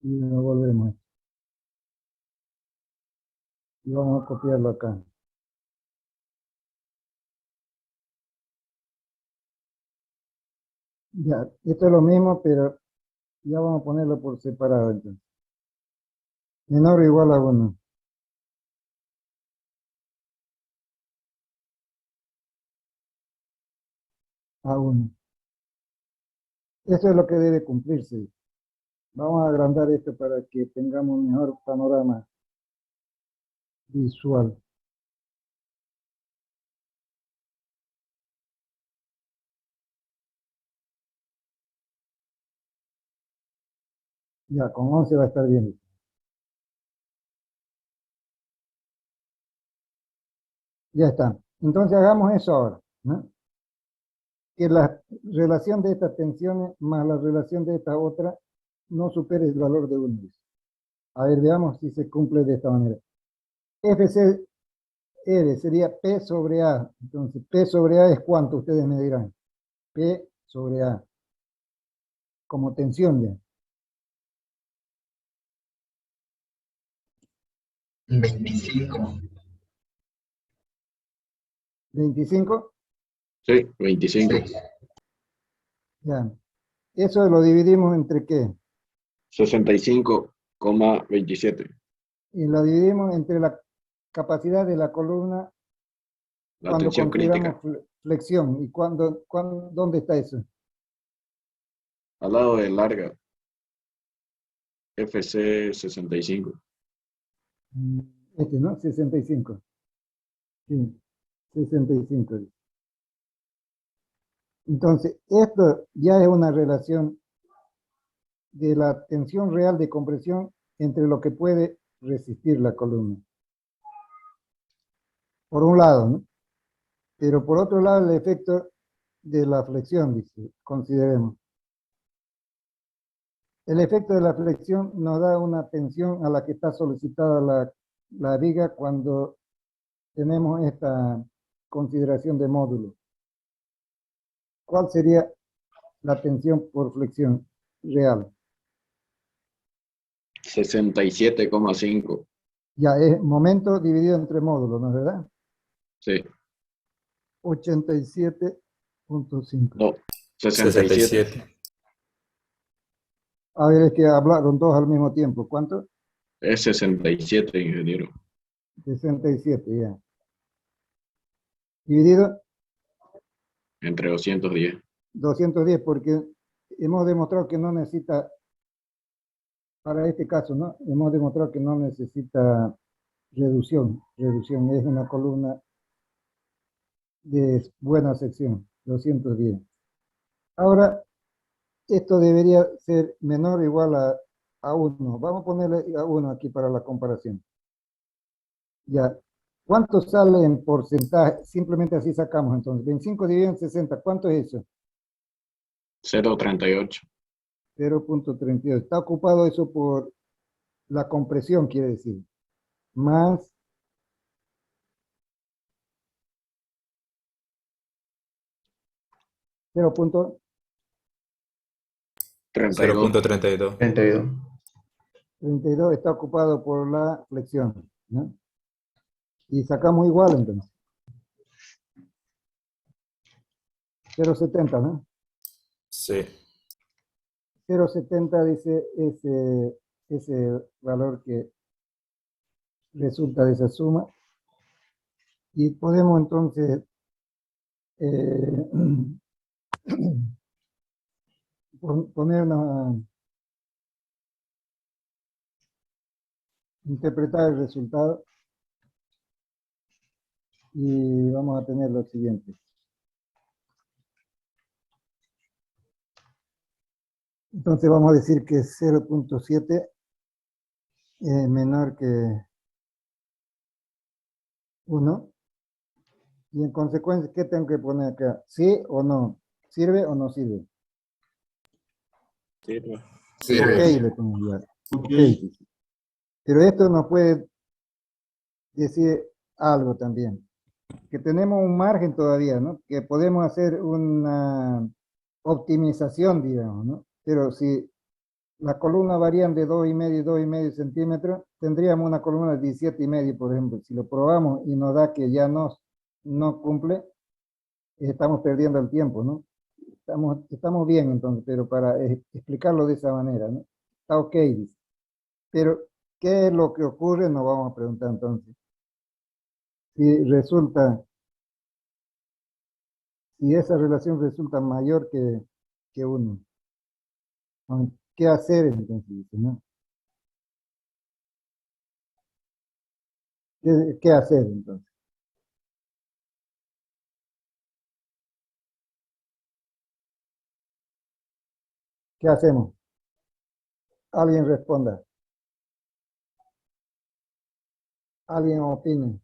A: Y lo volvemos. Y vamos a copiarlo acá. Ya, esto es lo mismo, pero ya vamos a ponerlo por separado entonces. Menor o igual a 1. A 1. Eso es lo que debe cumplirse. Vamos a agrandar esto para que tengamos un mejor panorama visual. Ya, con 11 va a estar bien. Ya está. Entonces hagamos eso ahora, ¿no? Que la relación de estas tensiones más la relación de esta otra no supere el valor de 1. A ver, veamos si se cumple de esta manera. FCR sería P sobre A. Entonces, P sobre A es cuánto, ustedes me dirán. P sobre A. Como tensión ya.
F: 25.
A: 25.
H: Sí, 25.
F: Sí.
A: Ya. Eso lo dividimos entre ¿qué?
H: 65,27.
A: Y lo dividimos entre la capacidad de la columna
H: La
A: cuando
H: tensión
A: consideramos
H: crítica.
A: flexión. ¿Y dónde está eso?
H: Al lado de larga. FC 65.
A: Este, ¿no? 65. Sí, 65. Entonces, esto ya es una relación de la tensión real de compresión entre lo que puede resistir la columna. Por un lado, ¿no? Pero por otro lado, el efecto de la flexión, dice, consideremos. El efecto de la flexión nos da una tensión a la que está solicitada la viga cuando tenemos esta consideración de módulo. ¿Cuál sería la tensión por flexión real?
H: 67,5.
A: Ya es momento dividido entre módulos, ¿no es verdad?
H: Sí.
A: 87.5.
H: No. 67.
D: 67.
A: A ver, es que hablaron dos al mismo tiempo. ¿Cuánto?
H: Es 67, ingeniero.
A: 67, ya. Dividido
H: Entre 210.
A: 210, porque hemos demostrado que no necesita, para este caso, ¿no? Hemos demostrado que no necesita reducción. Reducción es una columna de buena sección, 210. Ahora, esto debería ser menor o igual a 1. Vamos a ponerle a 1 aquí para la comparación. Ya. ¿Cuánto sale en porcentaje? Simplemente así sacamos entonces. 25 dividido en 60. ¿Cuánto es eso?
H: 0,38.
A: 0.32. Está ocupado eso por la compresión, quiere decir. Más 0.32
H: 32.
B: 32.
A: está ocupado por la flexión, ¿no? Y sacamos igual entonces. 0.70, ¿no?
D: Sí.
A: 0.70 dice ese valor que resulta de esa suma. Y podemos entonces ponernos a interpretar el resultado y vamos a tener lo siguiente. Entonces vamos a decir que 0.7 es menor que 1. Y en consecuencia, ¿qué tengo que poner acá? ¿Sí o no? ¿Sirve o no sirve?
H: Sirve.
A: Ok, le pongo ya.
B: Ok.
A: Ok. Pero esto nos puede decir algo también. Que tenemos un margen todavía, ¿no? Que podemos hacer una optimización, digamos, ¿no? Pero si las columnas varían de 2,5 y 2,5 centímetros, tendríamos una columna de 17,5, por ejemplo. Si lo probamos y nos da que ya no cumple, estamos perdiendo el tiempo, ¿no? Estamos bien entonces, pero para explicarlo de esa manera, ¿no? Está ok, dice. Pero, ¿qué es lo que ocurre? Nos vamos a preguntar entonces. Si esa relación resulta mayor que 1, ¿qué hacer entonces? Dice, ¿no? ¿Qué hacer entonces? ¿Qué hacemos? Alguien responda. Alguien opine.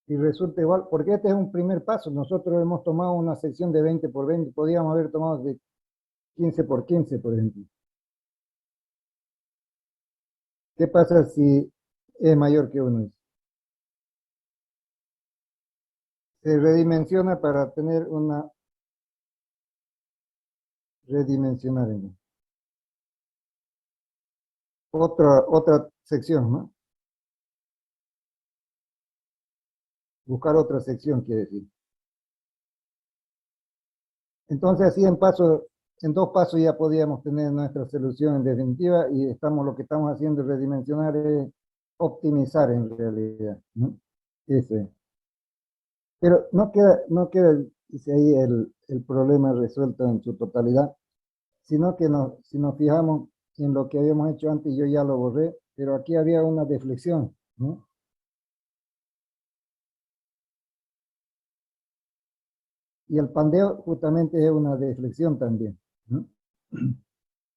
A: Si resulta igual, porque este es un primer paso. Nosotros hemos tomado una sección de 20 por 20, podríamos haber tomado de 15 por 15, por ejemplo. ¿Qué pasa si es mayor que 1? Se redimensiona para tener una redimensionar. Otra sección, ¿no? Buscar otra sección, quiere decir. Entonces, así en 2 pasos ya podíamos tener nuestra solución en definitiva y lo que estamos haciendo es redimensionar optimizar en realidad, ¿no? Ese. Pero no queda, dice ahí, el problema resuelto en su totalidad, sino que si nos fijamos en lo que habíamos hecho antes, yo ya lo borré, pero aquí había una deflexión, ¿no? Y el pandeo justamente es una deflexión también, ¿no?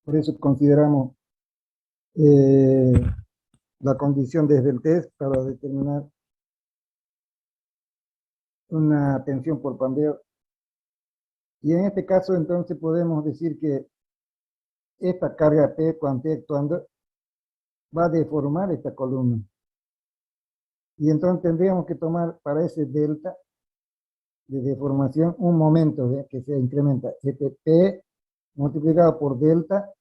A: Por eso consideramos la condición desde el test para determinar una tensión por pandeo. Y en este caso entonces podemos decir que esta carga P cuando esté actuando va a deformar esta columna. Y entonces tendríamos que tomar para ese delta de deformación un momento que se incrementa. Este P multiplicado por delta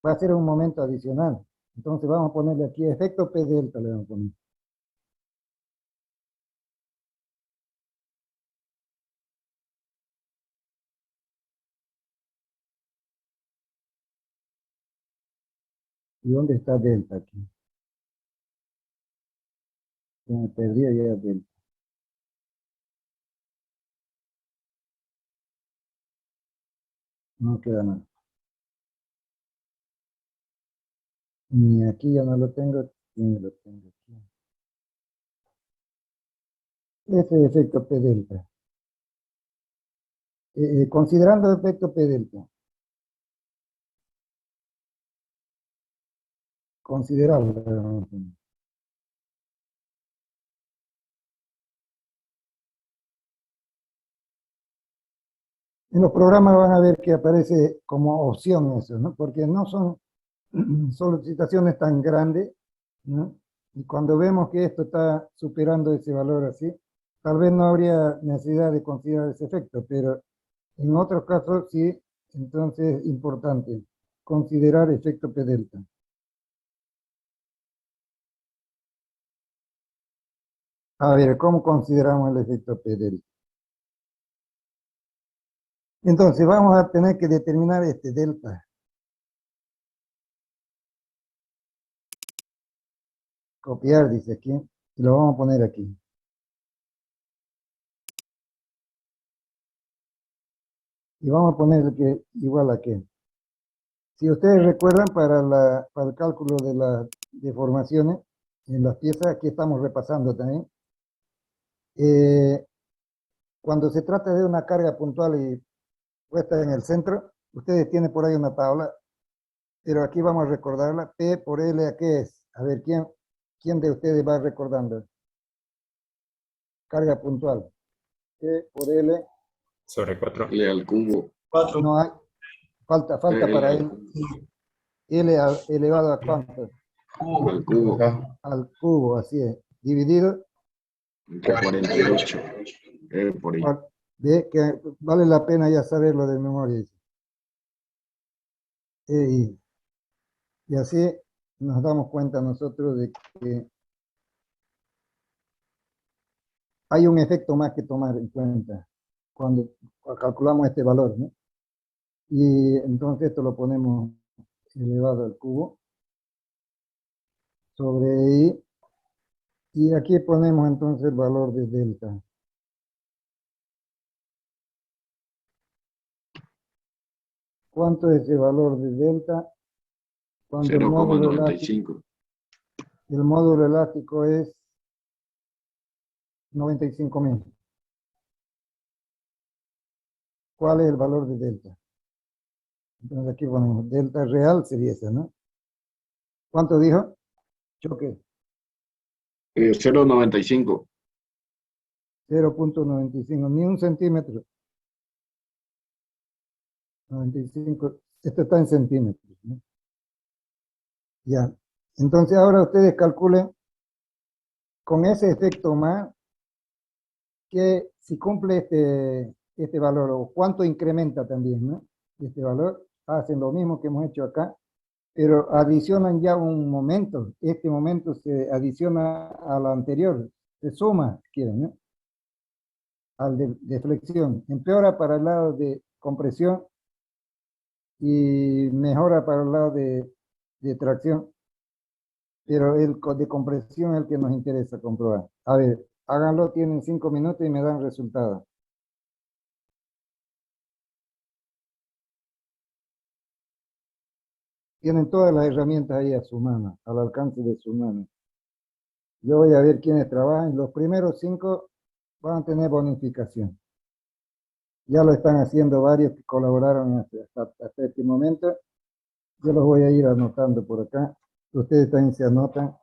A: va a ser un momento adicional. Entonces vamos a ponerle aquí efecto P delta, le vamos a poner. ¿Y dónde está delta aquí? Se me perdió ya delta. No queda nada. Ni aquí ya no lo tengo, ni lo tengo aquí. Ese efecto P delta. Considerando el efecto P delta. Considerable. En los programas van a ver que aparece como opción eso, ¿no? Porque no son solicitaciones tan grandes, ¿no? Y cuando vemos que esto está superando ese valor así, tal vez no habría necesidad de considerar ese efecto, pero en otros casos sí, entonces es importante considerar efecto P delta. A ver, ¿cómo consideramos el efecto P delta? Entonces vamos a tener que determinar este delta. Copiar, dice aquí, y lo vamos a poner aquí. Y vamos a poner que igual a qué. Si ustedes recuerdan, para el cálculo de las deformaciones en las piezas, aquí estamos repasando también. Cuando se trata de una carga puntual y puesta en el centro, ustedes tienen por ahí una tabla, pero aquí vamos a recordarla. P por L, ¿a qué es? A ver, ¿quién de ustedes va recordando? Carga puntual. P por L.
D: Sobre 4.
H: L al cubo.
B: 4.
A: No hay. Falta
H: L
A: para
H: al
A: él. L elevado a cuánto?
H: al cubo.
A: Al cubo, así es. Dividido.
H: Entre 48. Por ahí.
A: Ve que vale la pena ya saberlo de memoria. Y así nos damos cuenta nosotros de que hay un efecto más que tomar en cuenta cuando calculamos este valor, ¿no? Y entonces esto lo ponemos elevado al cubo sobre I, y aquí ponemos entonces el valor de delta. ¿Cuánto es el valor de delta? Cuando el módulo
H: 0,95.
A: el módulo elástico es 95.000. ¿Cuál es el valor de delta? Entonces aquí ponemos delta real, sería esa, ¿no? ¿Cuánto dijo? Choque.
H: 0,95.
A: 0.95, ni un centímetro. 95, esto está en centímetros, ¿no? Ya. Entonces ahora ustedes calculen con ese efecto más que si cumple este valor o cuánto incrementa también, ¿no? Este valor, hacen lo mismo que hemos hecho acá, pero adicionan ya un momento. Este momento se adiciona al anterior, se suma, si quieren, ¿no? Al de flexión. Empeora para el lado de compresión y mejora para el lado de tracción. pero de compresión es el que nos interesa comprobar. A ver, háganlo, tienen 5 minutos y me dan resultados. Tienen todas las herramientas ahí a su mano, al alcance de su mano. Yo voy a ver quiénes trabajan. Los primeros 5 van a tener bonificación. Ya lo están haciendo varios que colaboraron hasta este momento. Yo los voy a ir anotando por acá. Ustedes también se anotan.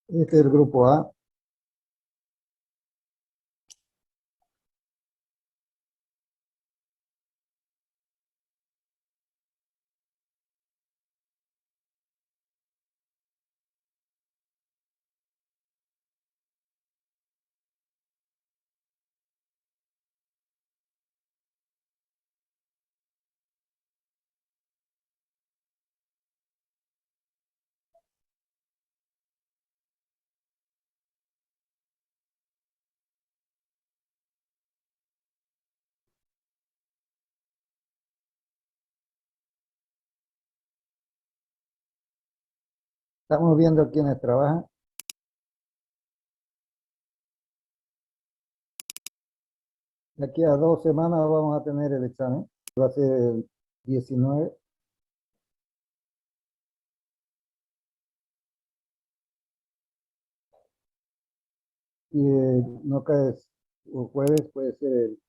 A: Este es el grupo A. Estamos viendo quiénes trabajan. De aquí a 2 semanas vamos a tener el examen. Va a ser el 19. Y no cae o jueves, puede ser el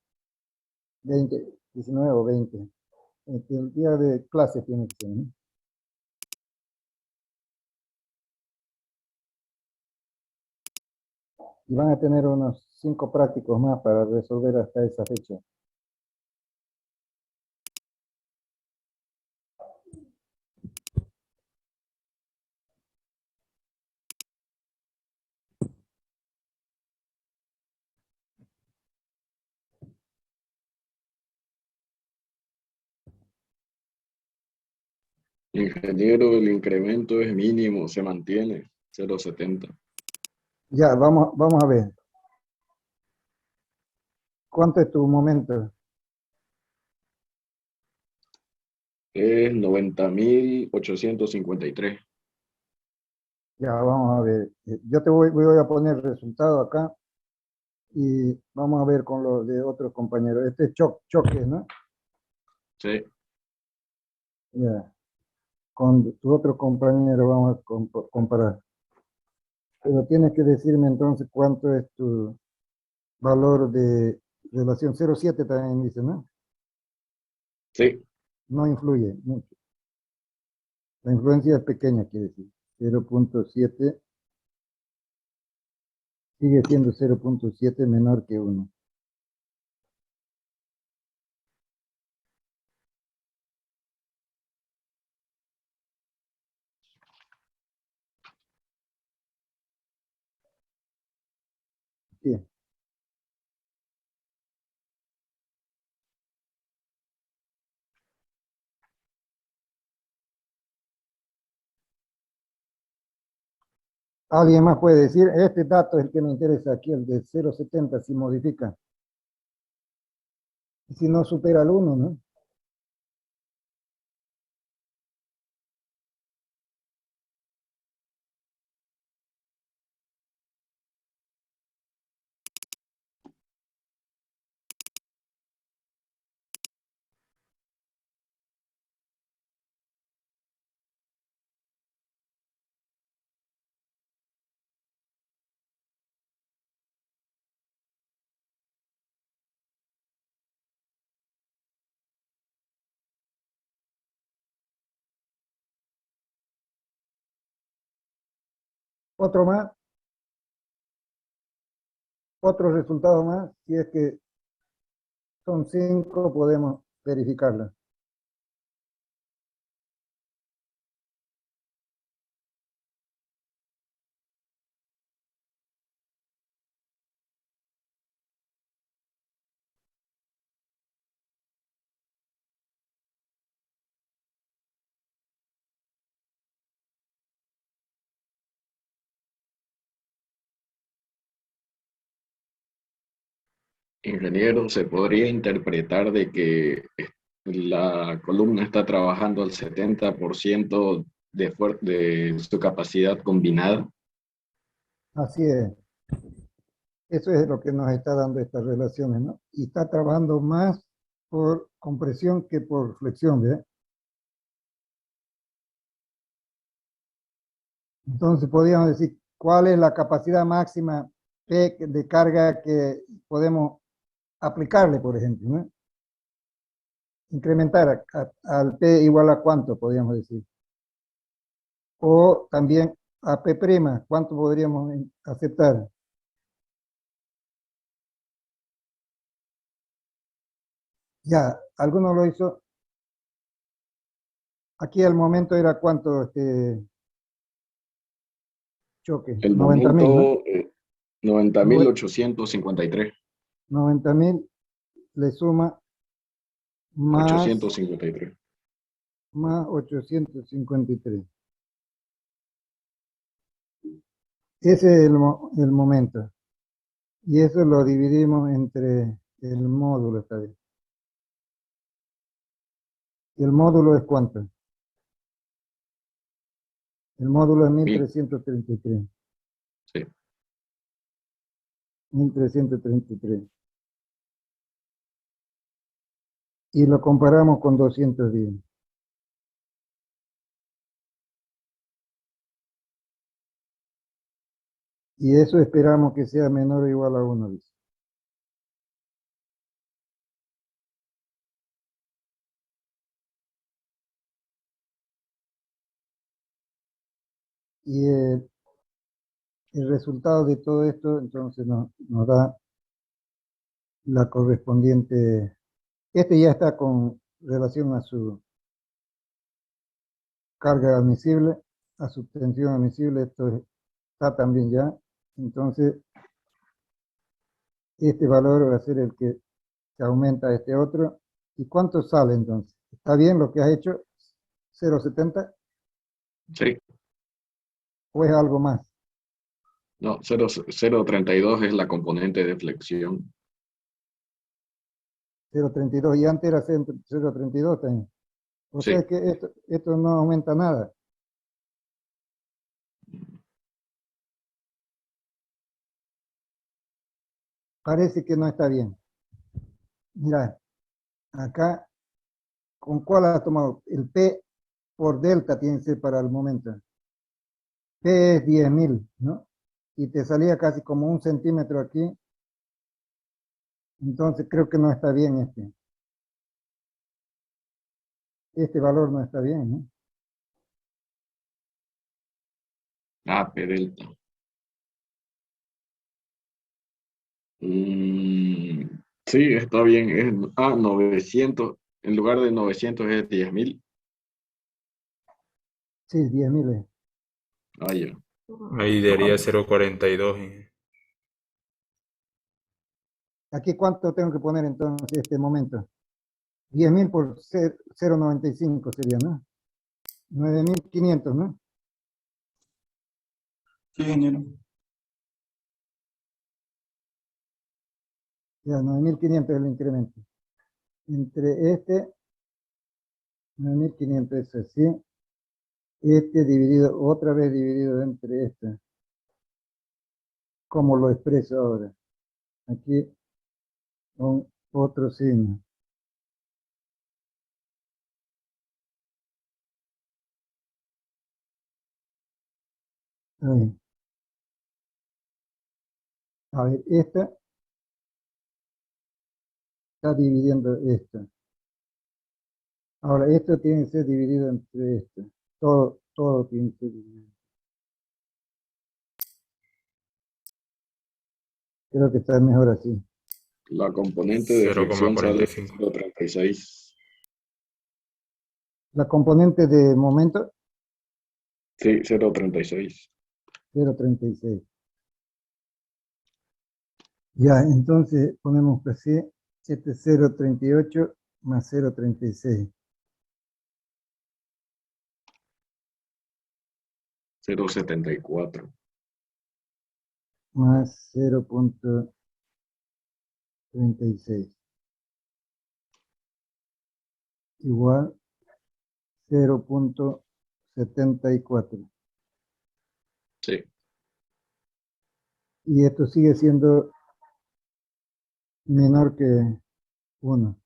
A: 20, 19 o 20. El día de clase tiene que ser, ¿no? Y van a tener unos 5 prácticos más para resolver hasta esa fecha.
H: Ingeniero, el incremento es mínimo, se mantiene, 0,70.
A: Ya, vamos a ver. ¿Cuánto es tu momento?
H: Es 90.853.
A: Ya, vamos a ver. Yo voy a poner el resultado acá y vamos a ver con los de otros compañeros. Este es choque, ¿no?
H: Sí,
A: Ya. Con tu otro compañero vamos a comparar. Pero tienes que decirme entonces cuánto es tu valor de relación 0,7 también dice, ¿no?
H: sí.
A: No influye mucho. La influencia es pequeña, quiere decir. 0,7 sigue siendo 0,7 menor que 1. Bien. ¿Alguien más puede decir? Este dato es el que me interesa aquí, el de 0,70, si modifica. Y si no supera el 1, ¿no? Otro más, otro resultado más, si es que son 5, podemos verificarlo.
H: Ingeniero, se podría interpretar de que la columna está trabajando al 70% de su capacidad combinada.
A: Así es. Eso es lo que nos está dando estas relaciones, ¿no? Y está trabajando más por compresión que por flexión, ¿verdad? Entonces podríamos decir, ¿cuál es la capacidad máxima P de carga que podemos aplicarle, por ejemplo, ¿no? Incrementar al P igual a cuánto, podríamos decir. O también a P', ¿cuánto podríamos aceptar? Ya, alguno lo hizo. Aquí el momento era cuánto, choque,
H: El
A: 90.000, ¿no?
H: momento, 90.853.
A: 90.000 le suma más
H: 853.
A: 853. Ese es el momento. Y eso lo dividimos entre el módulo, esta vez. ¿Y el módulo es cuánto? El módulo es 1333.
H: Sí.
A: 1333. Y lo comparamos con 210. Y eso esperamos que sea menor o igual a 1, dice. Y el resultado de todo esto, entonces, nos da la correspondiente. Este ya está con relación a su carga admisible, a su tensión admisible, esto está también ya. Entonces, este valor va a ser el que se aumenta a este otro. ¿Y cuánto sale entonces? ¿Está bien lo que has hecho? ¿0,70?
H: Sí.
A: ¿O es algo más?
H: No, 0,32 es la componente de flexión.
A: 0,32. Y antes era 0,32 también. O
H: Sí.
A: sea que esto no aumenta nada. Parece que no está bien. Mira, acá, ¿con cuál has tomado? El P por delta tiene que ser para el momento. P es 10.000, ¿no? Y te salía casi como 1 centímetro aquí. Entonces creo que no está bien este. Este valor no está bien, ¿no?
H: P delta. Sí, está bien. Es 900. En lugar de 900 es 10.000.
A: Sí, 10.000.
H: Ya.
D: Ahí daría 0,42.
A: Aquí cuánto tengo que poner entonces este momento. 10.000 por 0,95 sería, ¿no? 9.500, ¿no?
B: Sí, ingeniero.
A: Ya, 9.500 es el incremento. Entre este, 9.500 es así. Este dividido, otra vez dividido entre este. ¿Cómo lo expreso ahora? Aquí con otro signo. Ahí. A ver, esta está dividiendo esta. Ahora, esto tiene que ser dividido entre esto. Todo tiene que ser dividido. Creo que está mejor así.
H: La componente de fricción sale
D: 0,45.
H: 0,36.
A: La componente de momento,
H: Sí, 0,36.
A: 0,36. Ya, entonces ponemos así, este es 0,38 más 0,36.
H: 0,74.
A: Más 0,38. 36 igual 0.74.
H: Sí.
A: Y esto sigue siendo menor que 1.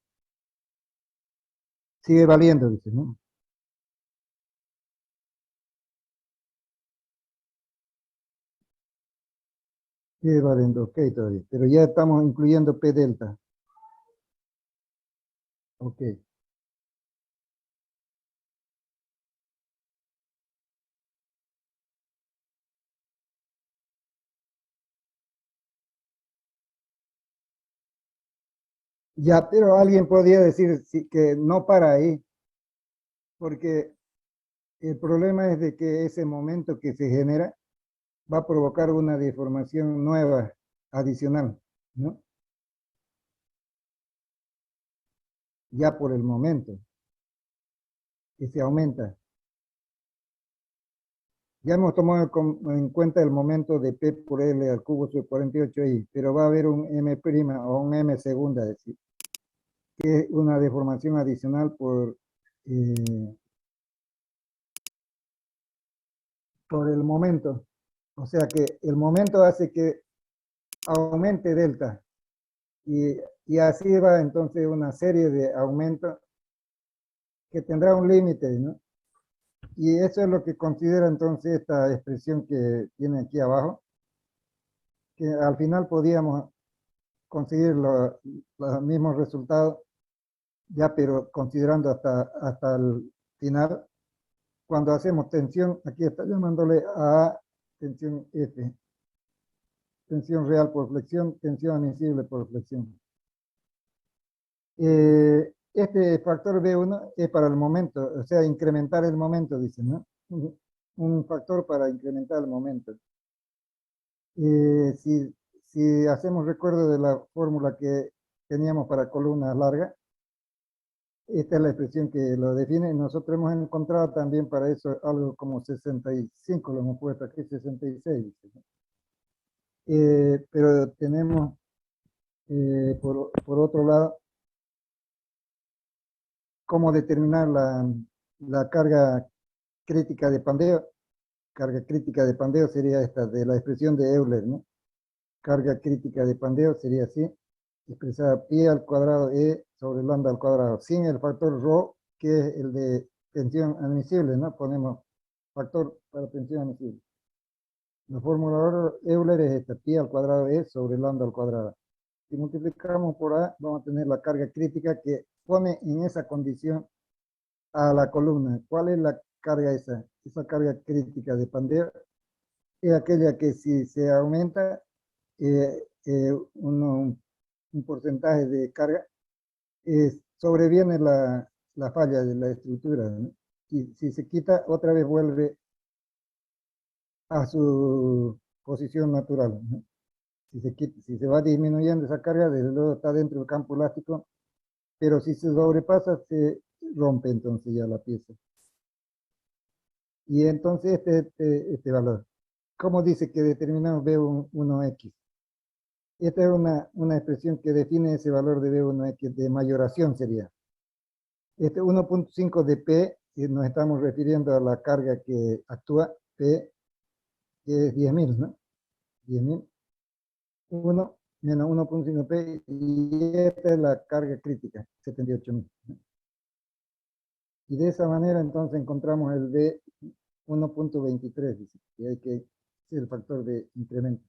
A: Sigue valiendo, dice, ¿no? Sigue valiendo, ok, todavía. Pero ya estamos incluyendo P delta. Ok. Ya, pero alguien podría decir que no para ahí, porque el problema es de que ese momento que se genera va a provocar una deformación nueva, adicional, ¿no? Ya por el momento, que se aumenta. Ya hemos tomado en cuenta el momento de P por L al cubo sobre 48i, pero va a haber un M' o un M segunda, es decir, que es una deformación adicional por el momento. O sea que el momento hace que aumente delta y así va entonces una serie de aumentos que tendrá un límite, ¿no? Y eso es lo que considera entonces esta expresión que tiene aquí abajo, que al final podíamos conseguir los mismos resultados, ya pero considerando hasta el final, cuando hacemos tensión, aquí está llamándole a tensión F, tensión real por flexión, tensión admisible por flexión. Este factor B1 es para el momento, o sea, incrementar el momento, dicen, ¿no? Un factor para incrementar el momento. Si hacemos recuerdo de la fórmula que teníamos para columnas largas, esta es la expresión que lo define. Nosotros hemos encontrado también para eso algo como 65, lo hemos puesto aquí, 66. ¿No? Pero tenemos, por otro lado, cómo determinar la carga crítica de pandeo. Carga crítica de pandeo sería esta, de la expresión de Euler, ¿no? Carga crítica de pandeo sería así, expresada pi al cuadrado E sobre lambda al cuadrado, sin el factor rho, que es el de tensión admisible, ¿no? Ponemos factor para tensión admisible. La fórmula Euler es esta, pi al cuadrado E sobre lambda al cuadrado. Si multiplicamos por A, vamos a tener la carga crítica que pone en esa condición a la columna. ¿Cuál es la carga esa? Esa carga crítica de pandeo es aquella que si se aumenta un porcentaje de carga, sobreviene la falla de la estructura, ¿no? Y si se quita, otra vez vuelve a su posición natural, ¿no? Si se va disminuyendo esa carga, desde luego está dentro del campo elástico, pero si se sobrepasa, se rompe entonces ya la pieza. Y entonces este valor, ¿cómo dice que determinamos B1X? Esta es una expresión que define ese valor de B1X de mayoración sería. Este 1.5 de P, nos estamos refiriendo a la carga que actúa, P, que es 10.000, ¿no? 10.000. 1 menos 1.5 P, y esta es la carga crítica, 78.000. ¿No? Y de esa manera entonces encontramos el B 1.23, dice, que hay que ser el factor de incremento.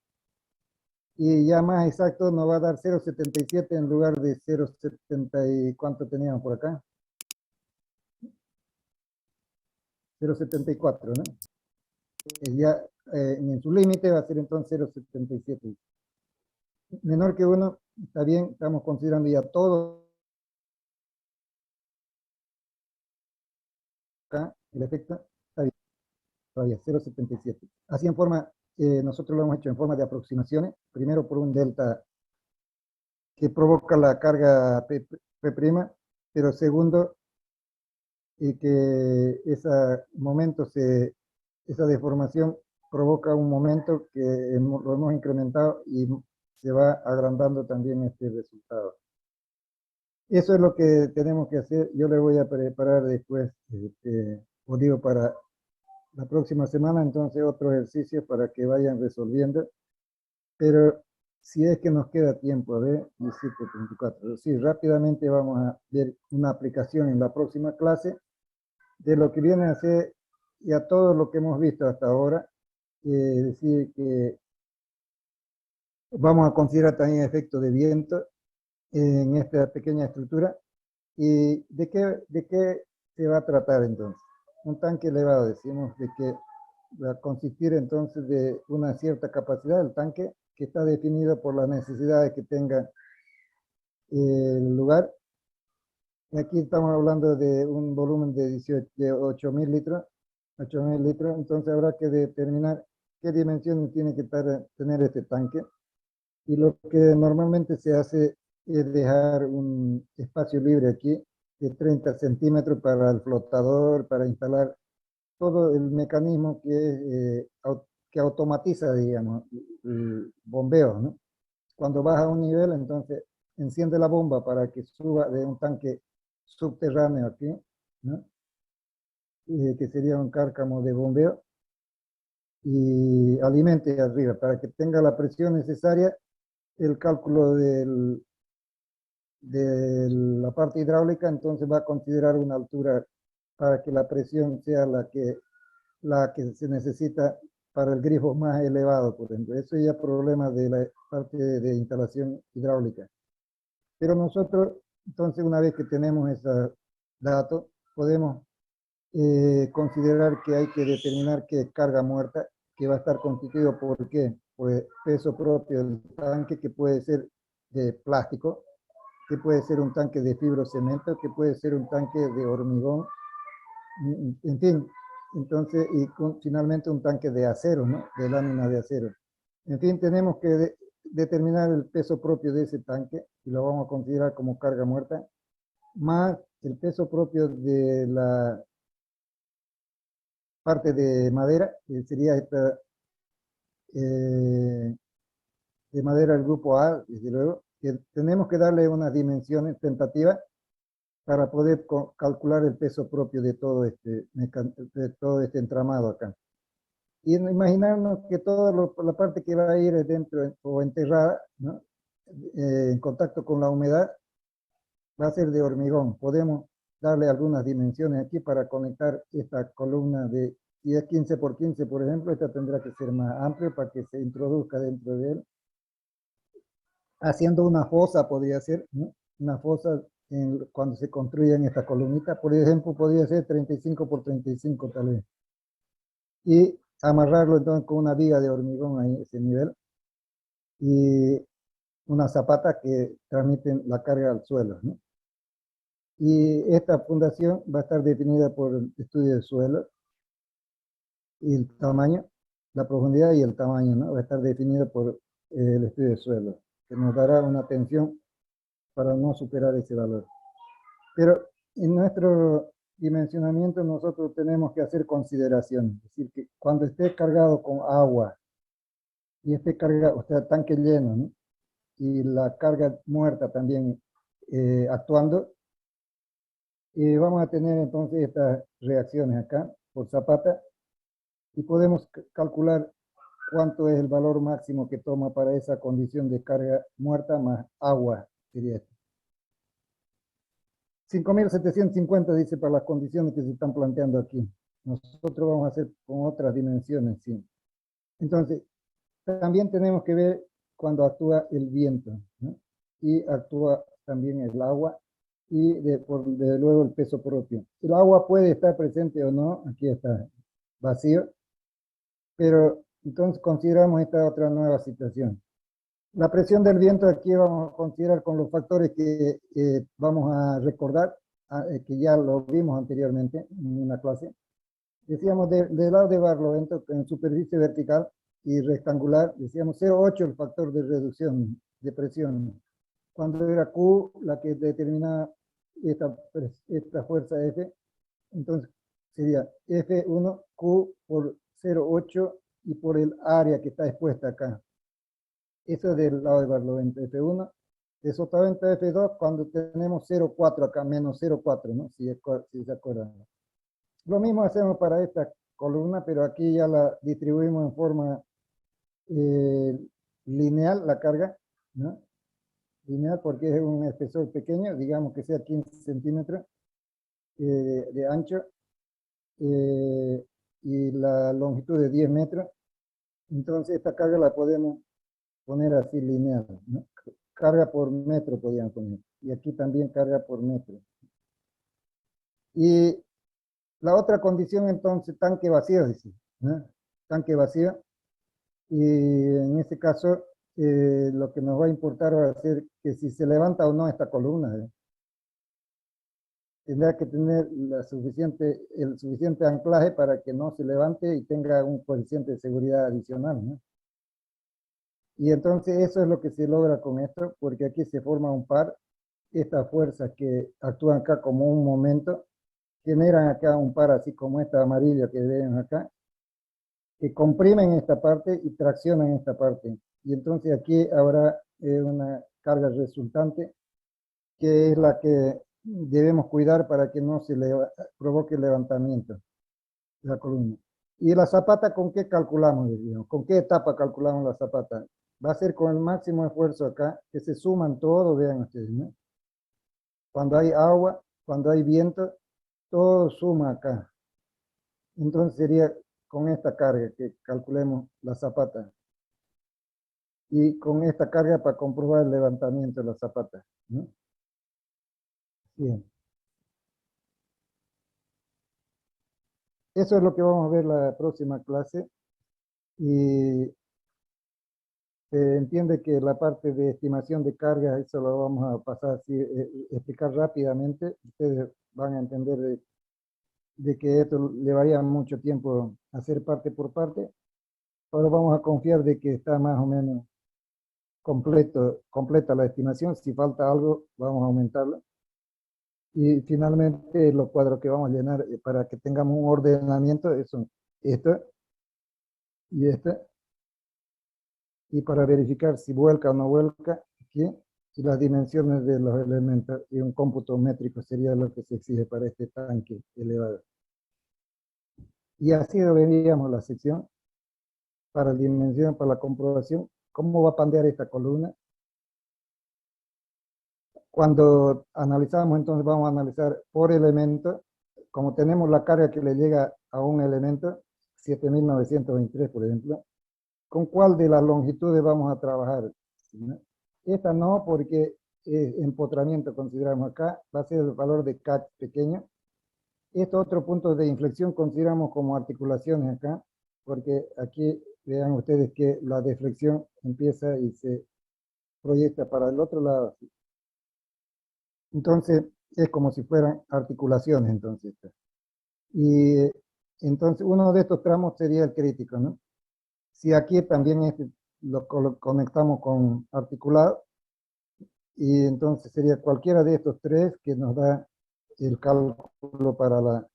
A: Y ya más exacto nos va a dar 0.77 en lugar de 0.70 y cuánto teníamos por acá. 0.74, ¿no? Ya en su límite va a ser entonces 0.77. Menor que 1, está bien, estamos considerando ya todo acá, el efecto, está bien, todavía 0.77. Así en forma, nosotros lo hemos hecho en forma de aproximaciones, primero por un delta que provoca la carga P', pero segundo, que ese momento, esa deformación provoca un momento que lo hemos incrementado y se va agrandando también este resultado. Eso es lo que tenemos que hacer. Yo le voy a preparar después, os digo, para la próxima semana, entonces otro ejercicio para que vayan resolviendo. Pero si es que nos queda tiempo, a ver, 17:34. Sí, rápidamente vamos a ver una aplicación en la próxima clase de lo que viene a ser y a todo lo que hemos visto hasta ahora. Decir que vamos a considerar también efecto de viento en esta pequeña estructura. ¿Y de qué se va a tratar entonces? Un tanque elevado, decimos de que va a consistir entonces de una cierta capacidad del tanque que está definido por las necesidades que tenga el lugar. Y aquí estamos hablando de un volumen de 8.000 litros, 8.000 litros, entonces habrá que determinar qué dimensiones tiene que tener este tanque. Y lo que normalmente se hace es dejar un espacio libre aquí de 30 centímetros para el flotador, para instalar todo el mecanismo que automatiza, digamos, el bombeo, ¿no? Cuando baja a un nivel, entonces enciende la bomba para que suba de un tanque subterráneo aquí, ¿no? Que sería un cárcamo de bombeo, y alimente arriba para que tenga la presión necesaria. El cálculo de la parte hidráulica, entonces va a considerar una altura para que la presión sea la que se necesita para el grifo más elevado, por ejemplo. Eso ya es problema de la parte de instalación hidráulica. Pero nosotros, entonces, una vez que tenemos esos datos, podemos considerar que hay que determinar qué es carga muerta, que va a estar constituido por qué, pues peso propio del tanque, que puede ser de plástico, que puede ser un tanque de fibrocemento, que puede ser un tanque de hormigón, en fin. Entonces, y finalmente un tanque de acero, ¿no? De lámina de acero. En fin, tenemos que determinar el peso propio de ese tanque y lo vamos a considerar como carga muerta, más el peso propio de la parte de madera, que sería esta de madera del grupo A, desde luego, que tenemos que darle unas dimensiones tentativas para poder calcular el peso propio de todo este entramado acá. Y imaginarnos que toda la parte que va a ir dentro o enterrada, ¿no? En contacto con la humedad, va a ser de hormigón. Podemos darle algunas dimensiones aquí para conectar esta columna de, si es 15 por 15, por ejemplo, esta tendrá que ser más amplia para que se introduzca dentro de él. Haciendo una fosa podría ser, ¿no? Una fosa cuando se construyen esta columnita, por ejemplo, podría ser 35 por 35 tal vez. Y amarrarlo entonces con una viga de hormigón ahí, ese nivel. Y una zapata que transmiten la carga al suelo, ¿no? Y esta fundación va a estar definida por el estudio del suelo y el tamaño, la profundidad y el tamaño, ¿no? Va a estar definido por el estudio del suelo, que nos dará una tensión para no superar ese valor. Pero en nuestro dimensionamiento nosotros tenemos que hacer consideraciones, es decir, que cuando esté cargado con agua y esté cargado, o sea, tanque lleno, ¿no? Y la carga muerta también actuando, vamos a tener entonces estas reacciones acá por zapata y podemos calcular cuánto es el valor máximo que toma para esa condición de carga muerta más agua, sería esto. 5.750 dice para las condiciones que se están planteando aquí. Nosotros vamos a hacer con otras dimensiones, sí. Entonces, también tenemos que ver cuando actúa el viento, ¿no? Y actúa también el agua y desde luego el peso propio. El agua puede estar presente o no, aquí está vacío, pero entonces consideramos esta otra nueva situación. La presión del viento aquí vamos a considerar con los factores que vamos a recordar, que ya lo vimos anteriormente en una clase. Decíamos del lado de Barlovento, en superficie vertical y rectangular, decíamos 0,8 el factor de reducción de presión. Cuando era Q la que determinaba esta fuerza F, entonces sería F1 Q por 0,8 y por el área que está expuesta acá. Eso es del lado de barlovento F1. De sotavento F2 cuando tenemos 0,4 acá, menos 0,4, ¿no? Si se acuerdan. Lo mismo hacemos para esta columna, pero aquí ya la distribuimos en forma lineal, la carga, ¿no? Lineal porque es un espesor pequeño, digamos que sea 15 centímetros de ancho, y la longitud de 10 metros. Entonces esta carga la podemos poner así lineal, ¿no? Carga por metro podrían poner. Y aquí también carga por metro. Y la otra condición entonces, tanque vacío, dice, ¿no? Tanque vacío. Y en este caso, lo que nos va a importar va a ser que si se levanta o no esta columna, tendrá que tener el suficiente anclaje para que no se levante y tenga un coeficiente de seguridad adicional, ¿no? Y entonces eso es lo que se logra con esto, porque aquí se forma un par. Estas fuerzas que actúan acá como un momento, generan acá un par así como esta amarilla que ven acá, que comprimen esta parte y traccionan esta parte. Y entonces aquí habrá una carga resultante, que es la que debemos cuidar para que no se provoque el levantamiento de la columna. ¿Y la zapata con qué calculamos? Digamos? ¿Con qué etapa calculamos la zapata? Va a ser con el máximo esfuerzo acá, que se suman todos, vean ustedes, ¿no? Cuando hay agua, cuando hay viento, todo suma acá. Entonces sería con esta carga que calculemos la zapata. Y con esta carga para comprobar el levantamiento de la zapata, ¿no? Bien. Eso es lo que vamos a ver la próxima clase. Y se entiende que la parte de estimación de carga, eso lo vamos a pasar así, explicar rápidamente. Ustedes van a entender de que esto llevaría mucho tiempo hacer parte por parte. Ahora vamos a confiar de que está más o menos completa la estimación. Si falta algo, vamos a aumentarlo. Y finalmente los cuadros que vamos a llenar para que tengamos un ordenamiento, son esto y este. Y para verificar si vuelca o no vuelca, aquí, y las dimensiones de los elementos, y un cómputo métrico sería lo que se exige para este tanque elevado. Y así veríamos la sección para la dimensión, para la comprobación, cómo va a pandear esta columna. Cuando analizamos, entonces vamos a analizar por elemento, como tenemos la carga que le llega a un elemento, 7923 por ejemplo, ¿con cuál de las longitudes vamos a trabajar? ¿No? Esta no, porque empotramiento consideramos acá, va a ser el valor de K pequeño. Estos otros puntos de inflexión consideramos como articulaciones acá, porque aquí vean ustedes que la deflexión empieza y se proyecta para el otro lado. Entonces, es como si fueran articulaciones, entonces. Y entonces, uno de estos tramos sería el crítico, ¿no? Si aquí también lo conectamos con articulado, y entonces sería cualquiera de estos tres que nos da el cálculo para la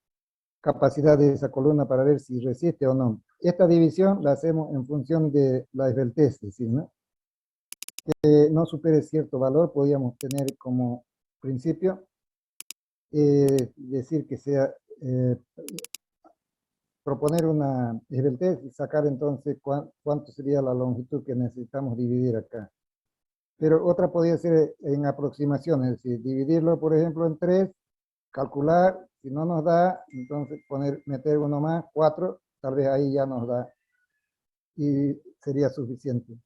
A: capacidad de esa columna para ver si resiste o no. Esta división la hacemos en función de la esbeltez, es decir, ¿no? Que no supere cierto valor, podríamos tener como principio decir que sea proponer una esbeltez y sacar entonces cuánto sería la longitud que necesitamos dividir acá. Pero otra podría ser en aproximaciones, es decir, dividirlo, por ejemplo, en 3, calcular, si no nos da, entonces meter uno más, 4, tal vez ahí ya nos da y sería suficiente.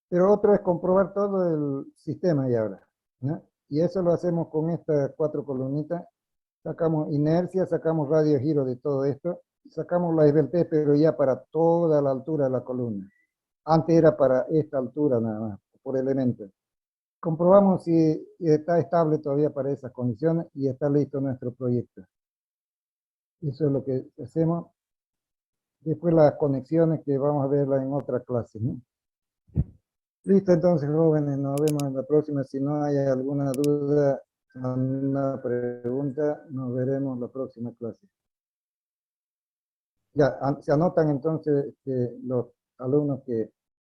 A: Pero otro es comprobar todo el sistema y ahora, ¿no? Y eso lo hacemos con estas 4 columnitas. Sacamos inercia, sacamos radio giro de todo esto, sacamos la esbeltez, pero ya para toda la altura de la columna. Antes era para esta altura nada más, por elementos. Comprobamos si está estable todavía para esas condiciones y está listo nuestro proyecto. Eso es lo que hacemos. Después las conexiones que vamos a verlas en otra clase, ¿no? Listo, entonces, jóvenes, nos vemos en la próxima. Si no hay alguna duda, alguna pregunta, nos veremos la próxima clase. Ya, se anotan entonces los alumnos que